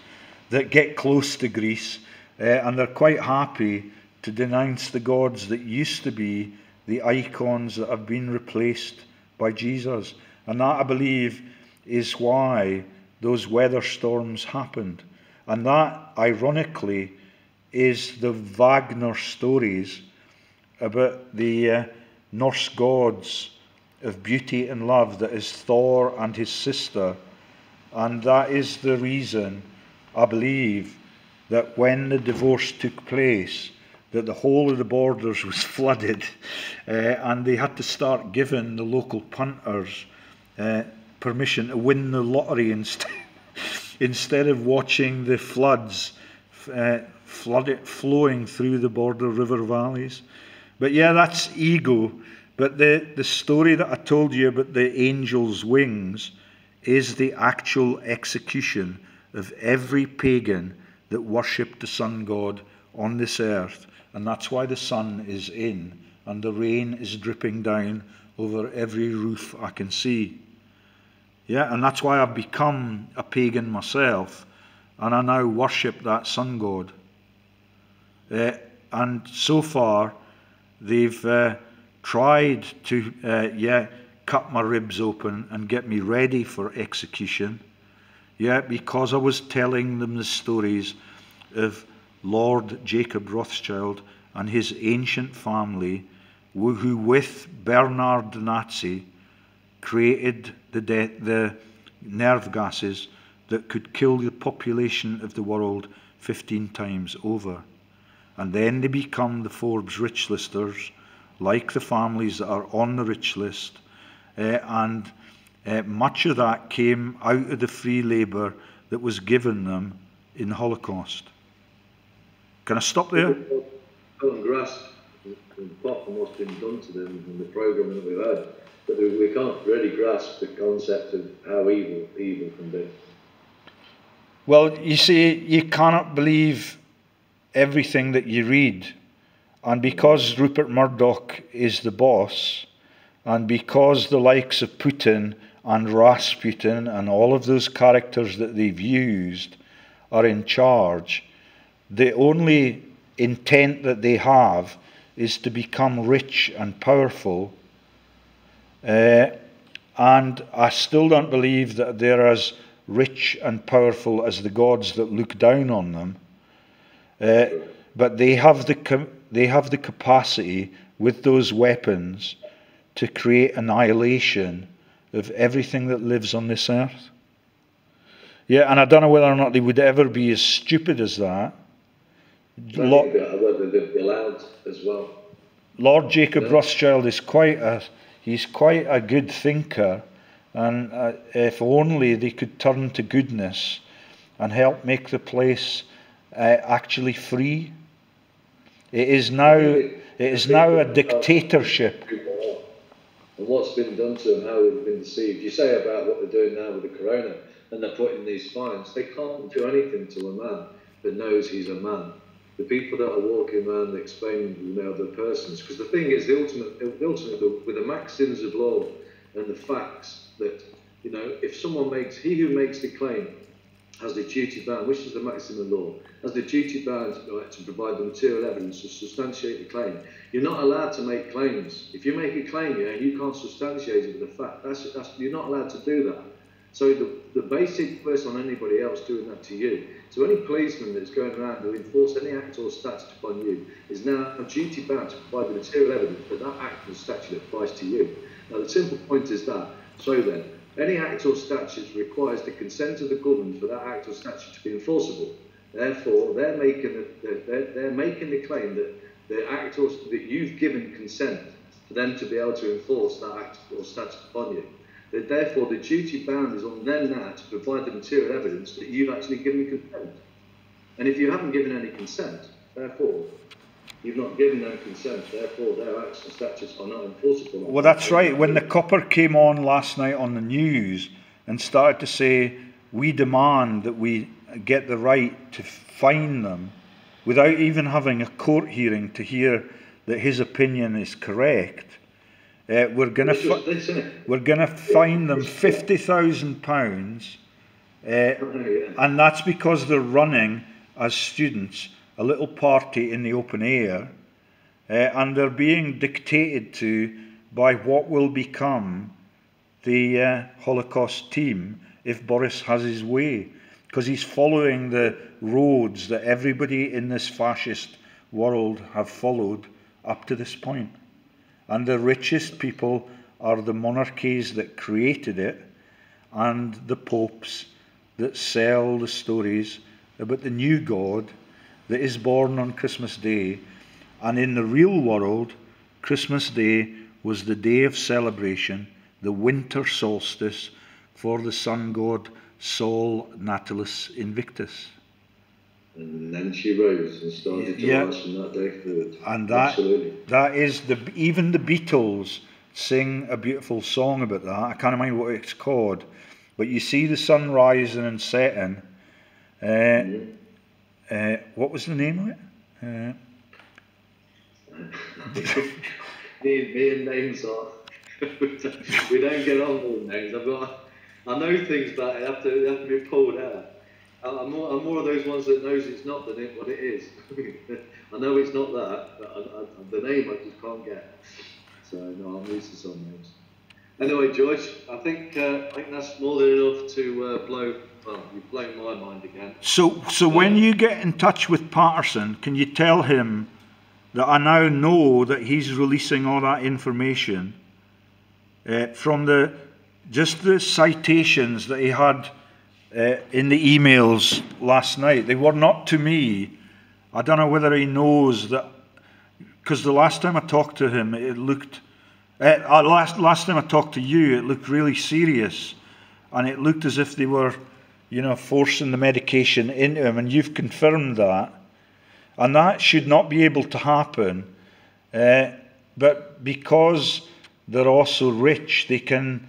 Speaker 1: that get close to Greece, and they're quite happy to denounce the gods that used to be the icons that have been replaced by Jesus. And that, I believe, is why those weather storms happened. And that, ironically, is the Wagner stories about the Norse gods of beauty and love, that is Thor and his sister. And that is the reason, I believe, that when the divorce took place, that the whole of the borders was flooded, and they had to start giving the local punters permission to win the lottery instead of watching the floods flowing through the border river valleys. But yeah, that's ego. But the story that I told you about the angel's wings is the actual execution of every pagan that worshipped the sun god on this earth. And that's why the sun is in and the rain is dripping down over every roof I can see. Yeah, and that's why I've become a pagan myself, and I now worship that sun god. And so far, they've tried to cut my ribs open and get me ready for execution. Yeah, because I was telling them the stories of Lord Jacob Rothschild and his ancient family, who with Bernard the Nazi created the nerve gases that could kill the population of the world 15 times over. And then they become the Forbes rich listers, like the families that are on the rich list, and much of that came out of the free labour that was given them in the Holocaust. Can I stop there?
Speaker 2: Can't grasp, apart from what's been done to them and the programming that we've had, but we can't really grasp the concept of how evil can be.
Speaker 1: Well, you see, you cannot believe everything that you read. And because Rupert Murdoch is the boss, and because the likes of Putin and Rasputin and all of those characters that they've used are in charge, the only intent that they have is to become rich and powerful. And I still don't believe that they're as rich and powerful as the gods that look down on them. But they have the capacity with those weapons to create annihilation of everything that lives on this earth. Yeah, and I don't know whether or not they would ever be as stupid as that.
Speaker 2: Whether they'd be allowed as well.
Speaker 1: Lord Jacob Rothschild is quite a good thinker, and if only they could turn to goodness and help make the place actually free. It is now a dictatorship.
Speaker 2: And what's been done to them, how they've been deceived. You say about what they're doing now with the corona, and they're putting these fines. They can't do anything to a man that knows he's a man. The people that are walking around explaining, you know, the persons, because the thing is, the ultimate with the maxims of law and the facts that, you know, if someone makes, he who makes the claim has the duty bound, which is the maxim of law, has the duty bound to provide the material evidence to substantiate the claim. You're not allowed to make claims. If you make a claim, you know, you can't substantiate it with a fact. You're not allowed to do that. So the basic person on anybody else doing that to you, so any policeman that's going around to enforce any act or statute upon you is now duty bound to provide the material evidence that that act or statute applies to you. Now the simple point is that, so then, any act or statute requires the consent of the government for that act or statute to be enforceable. Therefore, they're making the claim that the act or that you've given consent for them to be able to enforce that act or statute upon you. That therefore, the duty bound is on them now to provide the material evidence that you've actually given consent. And if you haven't given any consent, therefore, you've not given them consent, therefore their acts and statutes are not enforceable.
Speaker 1: Well, that's right. When the copper came on last night on the news and started to say, we demand that we get the right to fine them without even having a court hearing to hear that his opinion is correct, we're going to fine them £50,000, and that's because they're running as students a little party in the open air, and they're being dictated to by what will become the Holocaust team if Boris has his way, because he's following the roads that everybody in this fascist world have followed up to this point. And the richest people are the monarchies that created it and the popes that sell the stories about the new God that is born on Christmas Day. And in the real world, Christmas Day was the day of celebration, the winter solstice for the sun god Sol Natalis Invictus.
Speaker 2: And then she rose and started to rise from that day forward.
Speaker 1: And that is even the Beatles sing a beautiful song about that. I can't remember what it's called, but you see the sun rising and setting. What was the name of it?
Speaker 2: Me and names are. We don't get on with names. I know things, but they have to be pulled out. I'm more of those ones that knows it's not what it is. I know it's not that, but the name I just can't get. So no, I'm used to some names. Anyway, George, I think that's more than enough to blow. Well, you've blown my mind again.
Speaker 1: So when you get in touch with Paterson, can you tell him that I now know that he's releasing all that information from just the citations that he had in the emails last night. They were not to me. I don't know whether he knows that, because the last time I talked to him, it looked, last time I talked to you, it looked really serious, and it looked as if they were, you know, forcing the medication into him, and you've confirmed that, and that should not be able to happen, but because they're also rich, they can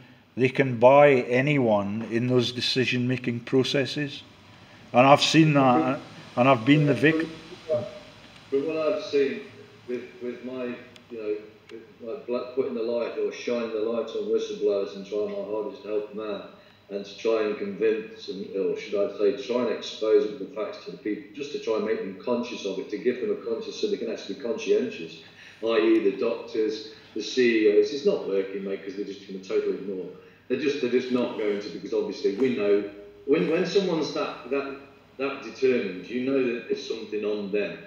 Speaker 1: buy anyone in those decision-making processes. And I've seen that, and I've been the victim.
Speaker 2: From what I've seen with my, you know, like putting the light or shining the light on whistleblowers and trying my hardest to help them out, and to try and convince them, or should I say, try and expose the facts to the people, just to try and make them conscious of it, to give them a conscience so they can actually be conscientious, i.e. the doctors, the CEOs. It's not working, mate, because they're just going to totally ignore. They're just not going to, because obviously we know when someone's that determined, you know that there's something on them,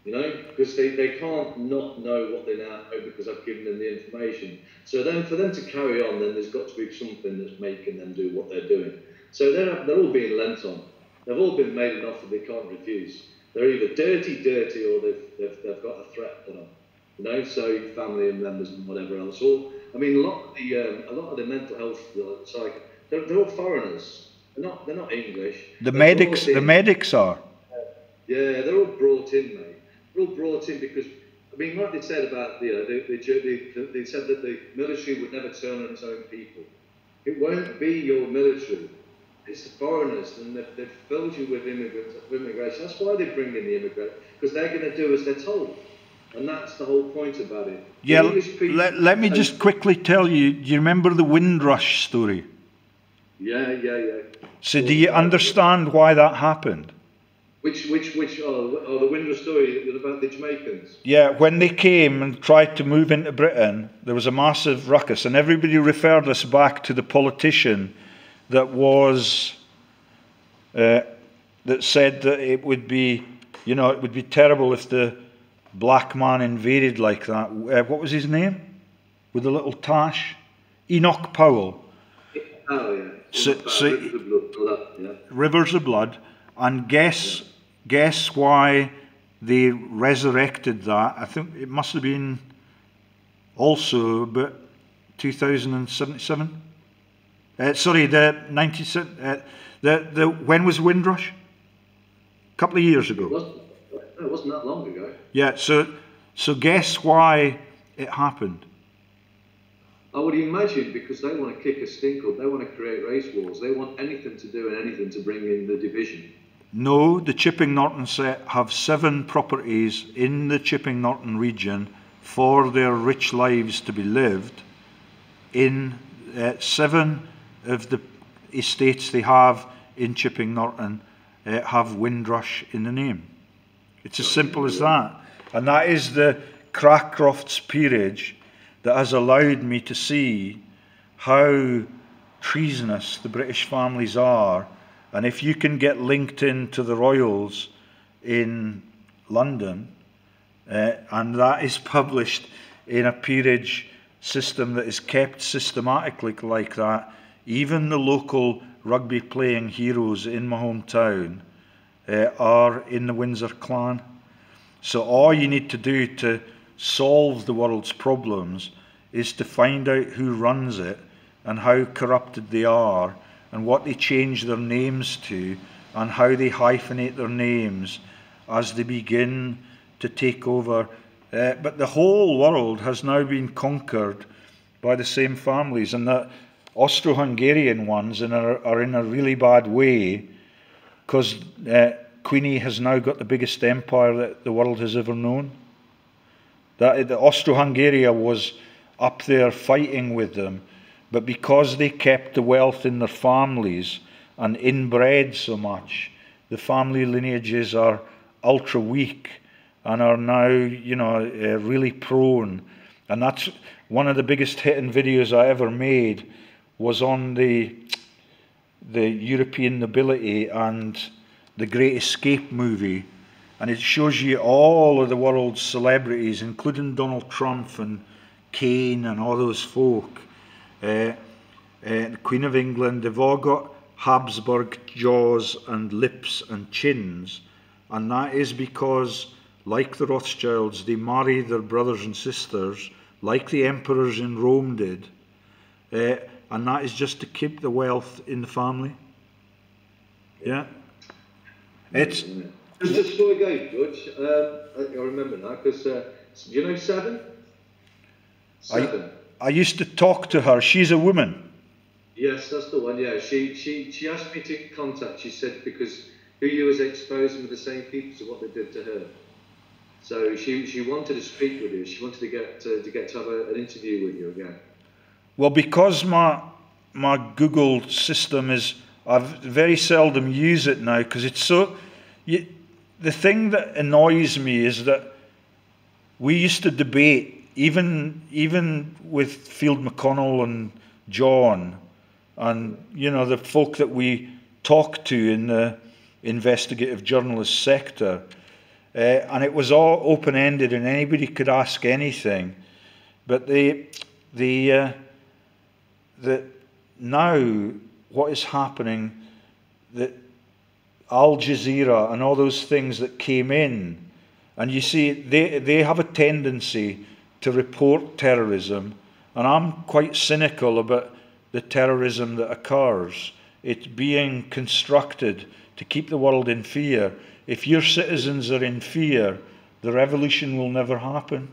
Speaker 2: you know, because they can't not know what they now know because I've given them the information. So then for them to carry on, then there's got to be something that's making them do what they're doing. So they're all being lent on. They've all been made an offer they can't refuse. They're either dirty, or they've got a threat to them. You know, so family and members and whatever else. Or I mean, a lot of the mental health side, they're all foreigners. They're not English.
Speaker 1: The medics are.
Speaker 2: Yeah, they're all brought in, mate. They're all brought in because, I mean, what they said about, you know, they said that the military would never turn on its own people. It won't be your military. It's the foreigners, and they've filled you with immigration. That's why they bring in the immigrant, because they're going to do as they're told. And that's the whole point about it.
Speaker 1: Yeah, let me just quickly tell you, do you remember the Windrush story?
Speaker 2: Yeah.
Speaker 1: So do you understand why that happened?
Speaker 2: Which, the Windrush story about the Jamaicans?
Speaker 1: Yeah, when they came and tried to move into Britain, there was a massive ruckus, and everybody referred us back to the politician that was, that said that it would be, you know, it would be terrible if the black man invaded like that. What was his name? With the little tash? Enoch Powell.
Speaker 2: Oh, yeah.
Speaker 1: So,
Speaker 2: Rivers of Blood. Yeah.
Speaker 1: Rivers of Blood. And guess why they resurrected that? I think it must have been also about 2077. Sorry, the 97. When was Windrush? A couple of years ago.
Speaker 2: It wasn't that long ago.
Speaker 1: Yeah. So guess why it happened?
Speaker 2: I would imagine because they want to kick a stink up. They want to create race wars. They want anything to do and anything to bring in the division.
Speaker 1: No, the Chipping Norton set have 7 properties in the Chipping Norton region for their rich lives to be lived. In 7 of the estates they have in Chipping Norton have Windrush in the name. It's as simple as that. And that is the Crackcroft's peerage that has allowed me to see how treasonous the British families are. And if you can get linked into the royals in London, and that is published in a peerage system that is kept systematically like that, even the local rugby playing heroes in my hometown are in the Windsor clan. So all you need to do to solve the world's problems is to find out who runs it and how corrupted they are and what they change their names to and how they hyphenate their names as they begin to take over. But the whole world has now been conquered by the same families, and the Austro-Hungarian ones are in a really bad way because Queenie has now got the biggest empire that the world has ever known. The Austro-Hungaria was up there fighting with them, but because they kept the wealth in their families and inbred so much, the family lineages are ultra weak and are now, you know, really prone. And that's one of the biggest hitting videos I ever made, was on the European nobility and the Great Escape movie, and it shows you all of the world's celebrities, including Donald Trump and Kane and all those folk. The Queen of England, they've all got Habsburg jaws and lips and chins, and that is because, like the Rothschilds, they marry their brothers and sisters, like the emperors in Rome did, and that is just to keep the wealth in the family. Yeah. It's...
Speaker 2: Just before we go, George, I remember now, because, do you know Seven? Seven.
Speaker 1: I used to talk to her. She's a woman.
Speaker 2: Yes, that's the one, yeah. She asked me to contact, she said, because who you was exposing with the same people to what they did to her. So she wanted to speak with you. She wanted to get to have an interview with you again.
Speaker 1: Well, because my Google system is, I very seldom use it now because it's so... the thing that annoys me is that we used to debate, even with Field McConnell and John and, you know, the folk that we talk to in the investigative journalist sector, and it was all open-ended and anybody could ask anything. But now what is happening, that Al Jazeera and all those things that came in, and you see they have a tendency to report terrorism, and I'm quite cynical about the terrorism that occurs. It's being constructed to keep the world in fear. If your citizens are in fear, the revolution will never happen.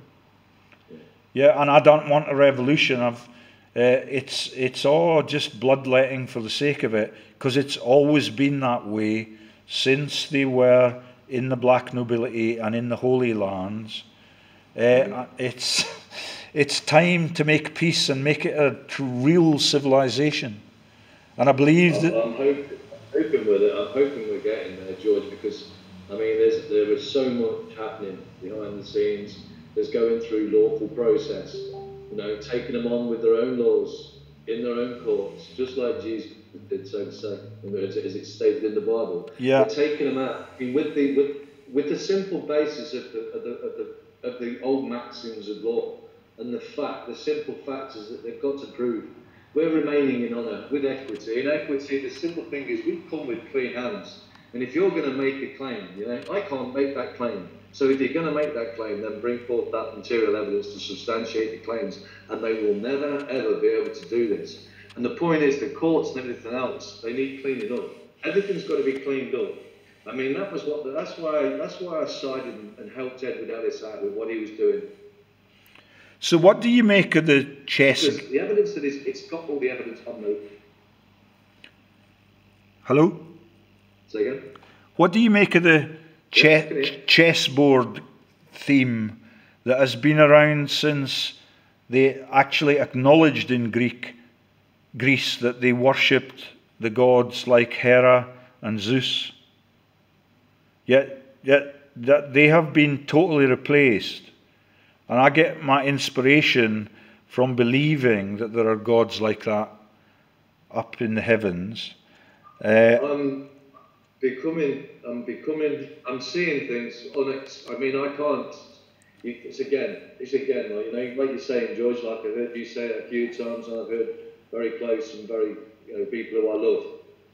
Speaker 1: Yeah, and I don't want a revolution. It's all just bloodletting for the sake of it, because it's always been that way since they were in the black nobility and in the Holy Lands. It's time to make peace and make it a real civilization. And I believe that...
Speaker 2: I'm hoping with it. I'm hoping we're getting there, George, because, I mean, there is so much happening behind the scenes. There's going through lawful process, you know, taking them on with their own laws, in their own courts, just like Jesus did, so to say, as it's stated in the Bible.
Speaker 1: Yeah.
Speaker 2: They're taking them out. I mean, with the simple basis of the old maxims of law, and the simple fact is that they've got to prove we're remaining in honour with equity. In equity, the simple thing is we come with clean hands. And if you're going to make a claim, you know, I can't make that claim. So if you're going to make that claim, then bring forth that material evidence to substantiate the claims, and they will never, ever be able to do this. And the point is, the courts and everything else, they need cleaning up. Everything's got to be cleaned up. I mean, that's why I sided and helped Edward Ellis out with what he was doing.
Speaker 1: So what do you make of the chess?
Speaker 2: Because the evidence that it's got all the evidence on the...
Speaker 1: Hello?
Speaker 2: Say again?
Speaker 1: What do you make of the chessboard theme that has been around since they actually acknowledged in Greece that they worshipped the gods like Hera and Zeus? Yet that they have been totally replaced. And I get my inspiration from believing that there are gods like that up in the heavens.
Speaker 2: I'm seeing things I mean, I can't. It's again, like, you know, like you're saying, George. Like I've heard you say it a few times, and I've heard very close and very, you know, people who I love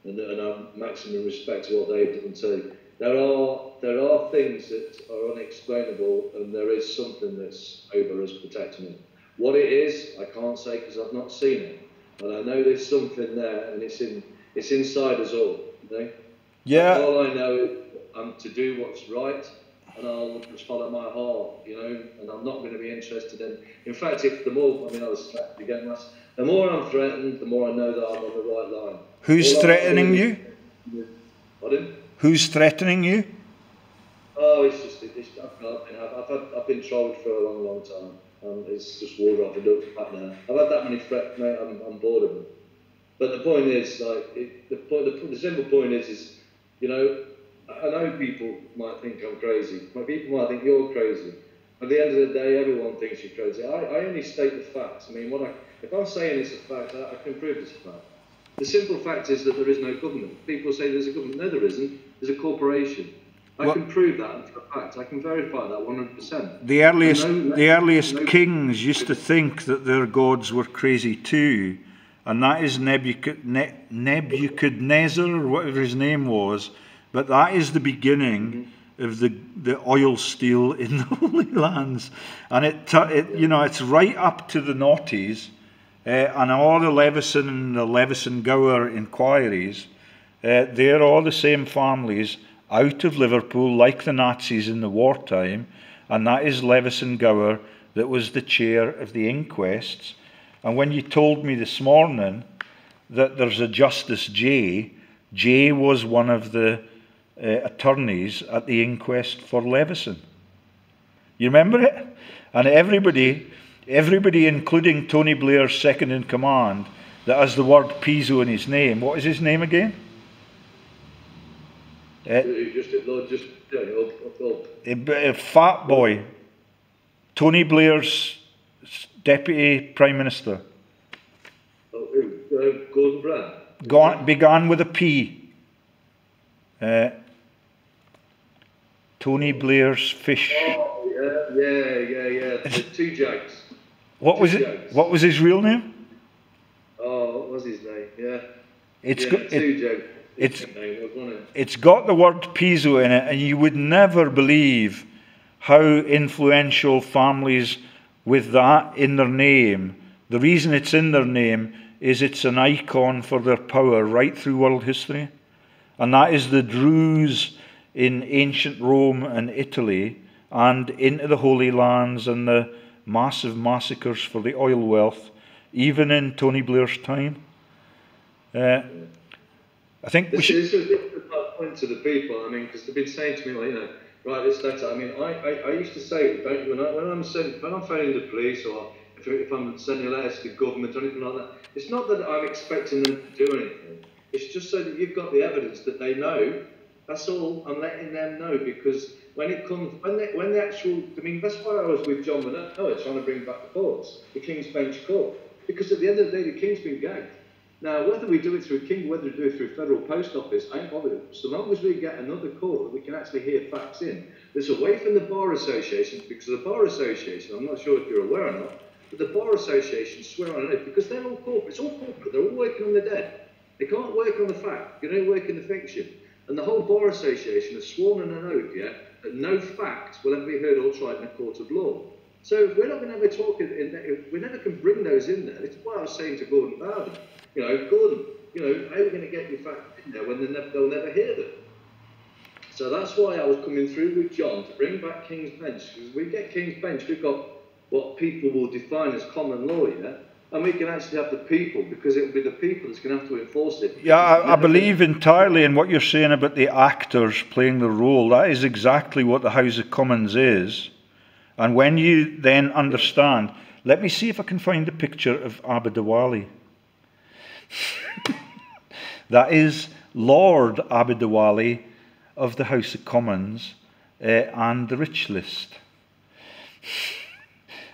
Speaker 2: and have maximum respect to what they've done too. There are things that are unexplainable, and there is something that's over us protecting them. What it is, I can't say because I've not seen it, but I know there's something there, and it's inside us all. You know?
Speaker 1: Yeah.
Speaker 2: All I know is I'm to do what's right, and I'll just follow my heart, you know, and I'm not going to be interested in. In fact, I was threatened again last. The more I'm threatened, the more I know that I'm on the right line.
Speaker 1: Who's threatening you?
Speaker 2: Pardon?
Speaker 1: Who's threatening you?
Speaker 2: Oh, I've been trolled for a long, long time. It's just water off the duck's back now. I've had that many threats, mate. I'm bored of them. But the point is, like, the simple point is, you know, I know people might think I'm crazy. People might think you're crazy. At the end of the day, everyone thinks you're crazy. I only state the facts. I mean, if I'm saying it's a fact, I can prove it's a fact. The simple fact is that there is no government. People say there's a government. No, there isn't. There's a corporation. I can prove that for a fact. I can verify that 100%.
Speaker 1: The earliest kings used to think that their gods were crazy too, and that is Nebuchadnezzar, or whatever his name was. But that is the beginning of the oil steel in the Holy Lands, and it's right up to the noughties. And all the Leveson and the Leveson-Gower inquiries, they're all the same families out of Liverpool, like the Nazis in the wartime, and that is Leveson-Gower that was the chair of the inquests. And when you told me this morning that there's a Justice Jay was one of the attorneys at the inquest for Leveson. You remember it? And everybody, including Tony Blair's second in command, that has the word Piso in his name. What is his name again? Fat boy. Tony Blair's deputy prime minister.
Speaker 2: Gordon Brown.
Speaker 1: Began with a P. Tony Blair's fish.
Speaker 2: Oh, yeah. The two Jags.
Speaker 1: What was it? What was his real name?
Speaker 2: Oh, what was his name? Yeah.
Speaker 1: It's
Speaker 2: two Jags.
Speaker 1: it's got the word Piso in it, and you would never believe how influential families with that in their name. The reason it's in their name is it's an icon for their power right through world history. And that is the Druze in ancient Rome and Italy and into the Holy Lands and the massive massacres for the oil wealth, even in Tony Blair's time. I think we should...
Speaker 2: This is a difficult point to the people, I mean, because they've been saying to me, like, you know, right, this letter, I mean, I used to say, when I'm phoning the police or if I'm sending letters to the government or anything like that, it's not that I'm expecting them to do anything. It's just so that you've got the evidence that they know. That's all. I'm letting them know, because when it comes, when the actual, I mean, that's why I was with John Paterson trying to bring back the courts, the King's Bench Court, because at the end of the day, the King's been gagged. Now, whether we do it through King, whether we do it through Federal Post Office, I ain't bothered. So long as we get another court that we can actually hear facts in, that's away from the Bar Association, because the Bar Association, I'm not sure if you're aware or not, but the Bar Association swear on it, because they're all corporate, it's all corporate, they're all working on the dead. They can't work on the fact, they don't work in the fiction. And the whole Bar Association has sworn on an oath, yeah, that no fact will ever be heard or tried in a court of law. So if we're not going to ever talk in there, if we never can bring those in there, it's what I was saying to Gordon Bowden. You know, Gordon, you know, how are we going to get your facts in there when they'll never hear them? So that's why I was coming through with John to bring back King's Bench. Because we get King's Bench, we've got what people will define as common law, yeah? And we can actually have the people, because it will be the people that's going to have to enforce it.
Speaker 1: Yeah, I believe entirely in what you're saying about the actors playing the role. That is exactly what the House of Commons is. And when you then understand, let me see if I can find a picture of Abadawali. That is Lord Abadawali of the House of Commons and the Rich List.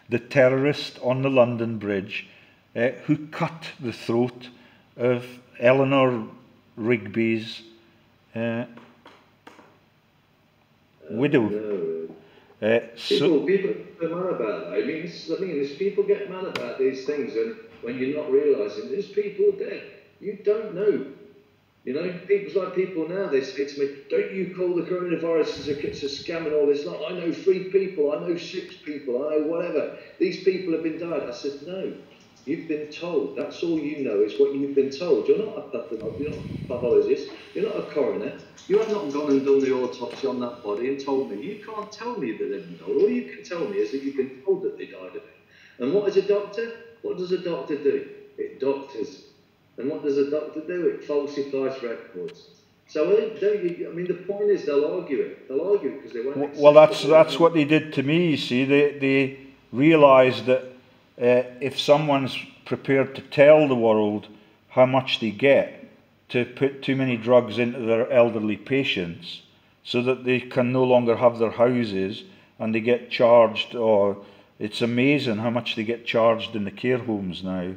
Speaker 1: The terrorist on the London Bridge who cut the throat of Eleanor Rigby's widow.
Speaker 2: People get mad about it. I mean, this is the thing, is people get mad about these things, and when you're not realising there's people dead. You don't know. You know, people like people now, they say to me, don't you call the coronavirus it's a scam and all this? Like, I know 3 people, I know 6 people, I know whatever. These people have been died. I said, no, you've been told. That's all you know is what you've been told. You're not a pathologist, you're not a pathologist, you're not a coroner. You have not gone and done the autopsy on that body and told me. You can't tell me that they've been told. All you can tell me is that you've been told that they died of it. And what is a doctor? What does a doctor do? It doctors. And what does a doctor do? It falsifies records. So I mean, the point is they'll argue it. They'll argue it because they won't.
Speaker 1: Well, that's what they did to me. You see, they realised that if someone's prepared to tell the world how much they get to put too many drugs into their elderly patients, so that they can no longer have their houses, and they get charged. Or it's amazing how much they get charged in the care homes now.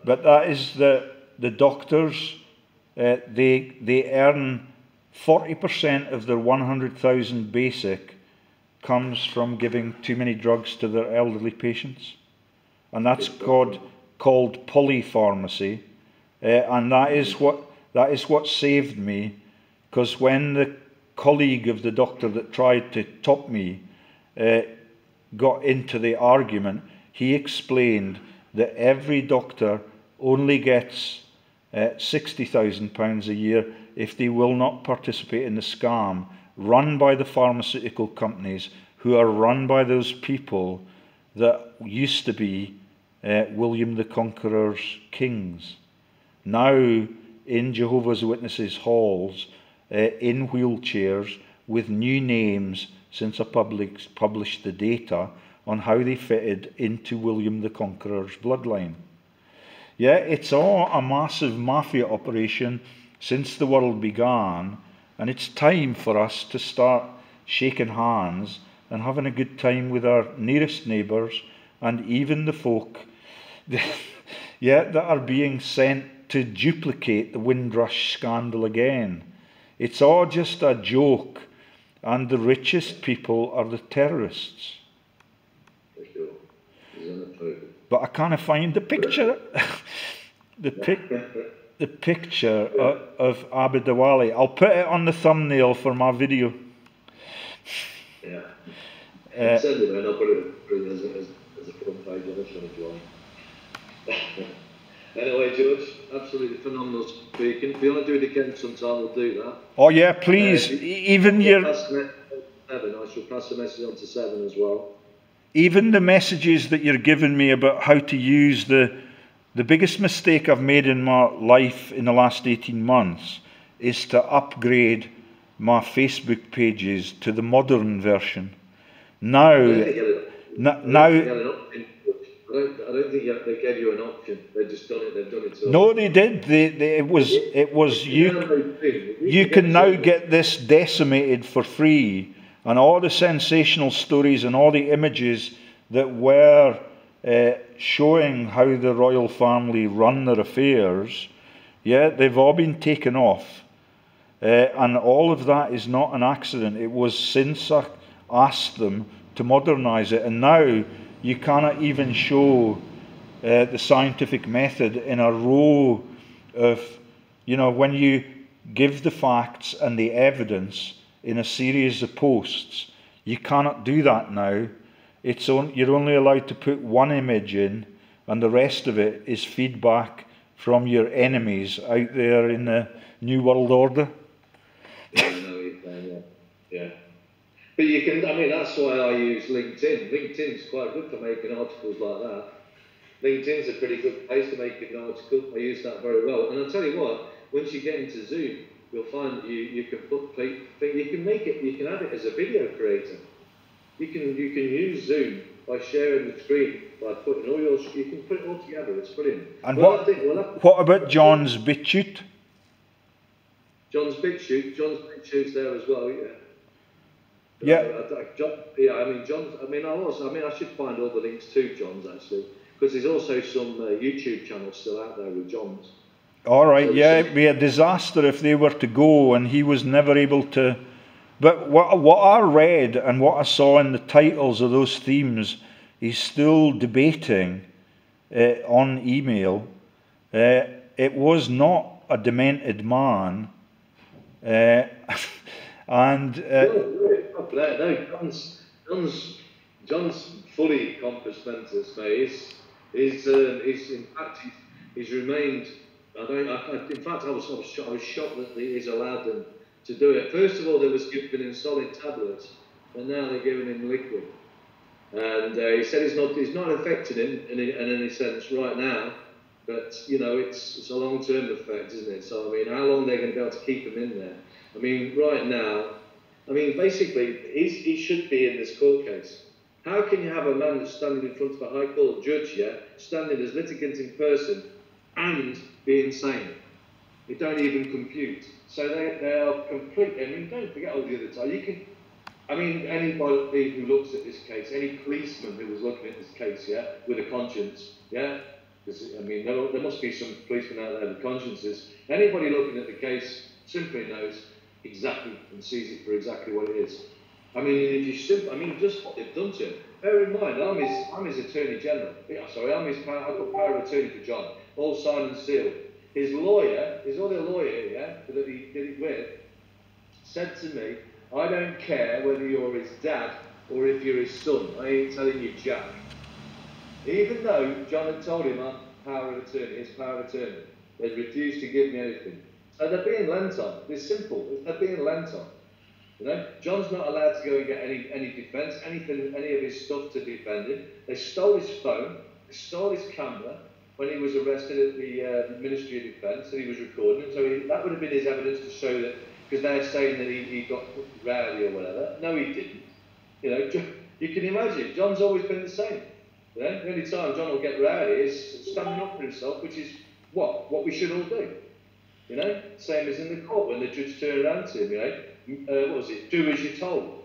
Speaker 1: But that is the doctors. They earn 40% of their 100,000 basic comes from giving too many drugs to their elderly patients, and that's called polypharmacy, and that is what saved me. Because when the colleague of the doctor that tried to top me got into the argument, he explained that every doctor only gets £60,000 a year if they will not participate in the scam run by the pharmaceutical companies, who are run by those people that used to be William the Conqueror's kings, now in Jehovah's Witnesses halls, in wheelchairs, with new names since I published the data on how they fitted into William the Conqueror's bloodline. Yeah, it's all a massive mafia operation since the world began, and it's time for us to start shaking hands and having a good time with our nearest neighbours, and even the folk that are being sent to duplicate the Windrush scandal again. It's all just a joke, and the richest people are the terrorists. But I can't find the picture. the picture of Abdawali. I'll put it on the thumbnail for my video.
Speaker 2: Yeah. Send it, and I'll put it as a front page on this one if you want. Anyway, George, absolutely phenomenal speaking. If you want to do it again sometime, we'll do that.
Speaker 1: Oh yeah, please. Even your...
Speaker 2: I shall pass the message on to Seven as well.
Speaker 1: Even the messages that you're giving me about how to use the biggest mistake I've made in my life in the last 18 months is to upgrade my Facebook pages to the modern version. Now,
Speaker 2: I don't think they gave you an option. They've just done it. They've done it. So
Speaker 1: no, they did. It was you can now get this decimated for free, and all the sensational stories and all the images that were showing how the royal family run their affairs, yeah, they've all been taken off, and all of that is not an accident. It was since I asked them to modernise it, and now you cannot even show the scientific method in a row of, you know, when you give the facts and the evidence in a series of posts. You cannot do that now. You're only allowed to put one image in, and the rest of it is feedback from your enemies out there in the New World Order.
Speaker 2: Yeah, I know what you're saying, yeah. But you can, I mean, that's why I use LinkedIn. LinkedIn's quite good for making articles like that. LinkedIn's a pretty good place to make an article. I use that very well. And I'll tell you what, once you get into Zoom, you'll find you can you can add it as a video creator. You can use Zoom by sharing the screen, by putting you can put it all together. It's brilliant.
Speaker 1: And what about John's BitChute?
Speaker 2: John's BitChute's there as well, yeah.
Speaker 1: Yeah.
Speaker 2: I should find all the links to John's actually, because there's also some YouTube channels still out there with John's.
Speaker 1: All right, yeah, it'd be a disaster if they were to go and he was never able to. But what I read and what I saw in the titles of those themes, he's still debating on email. It was not a demented man. And
Speaker 2: no, John's fully compos mentis, mate. He's remained. In fact, I was shocked that he's allowed them to do it. First of all, they was giving him solid tablets, and now they're giving him liquid. And he said it's not affecting him in any sense right now, but you know it's a long-term effect, isn't it? So I mean, how long they're going to be able to keep him in there? I mean, right now, I mean, basically, he should be in this court case. How can you have a man that's standing in front of a High Court judge, yeah, standing as litigant in person, and be insane? It don't even compute. So they are completely. I mean, don't forget all the other time. Anybody who looks at this case, any policeman who was looking at this case, yeah, with a conscience, yeah, because I mean, there must be some policemen out there with consciences. Anybody looking at the case simply knows exactly and sees it for exactly what it is. I mean, just what they've done to him. Bear in mind, I'm his Attorney General. I've got power of attorney for John, all signed and sealed. His lawyer, his other lawyer, yeah, that he did it with, said to me, I don't care whether you're his dad or if you're his son. I ain't telling you jack. Even though John had told him I'm power of attorney, his power of attorney, they'd refused to give me anything. So they're being lent on. It's simple. They're being lent on. You know, John's not allowed to go and get any defence, any of his stuff to defend him. They stole his phone. They stole his camera when he was arrested at the Ministry of Defence, and he was recording him. So that would have been his evidence to show that, because they're saying that he got rowdy or whatever. No, he didn't. You know, you can imagine. John's always been the same. You know, the only time John will get rowdy is standing up for himself, which is what we should all do. You know, same as in the court when the judge turned around to him, you know, what was it? Do as you're told.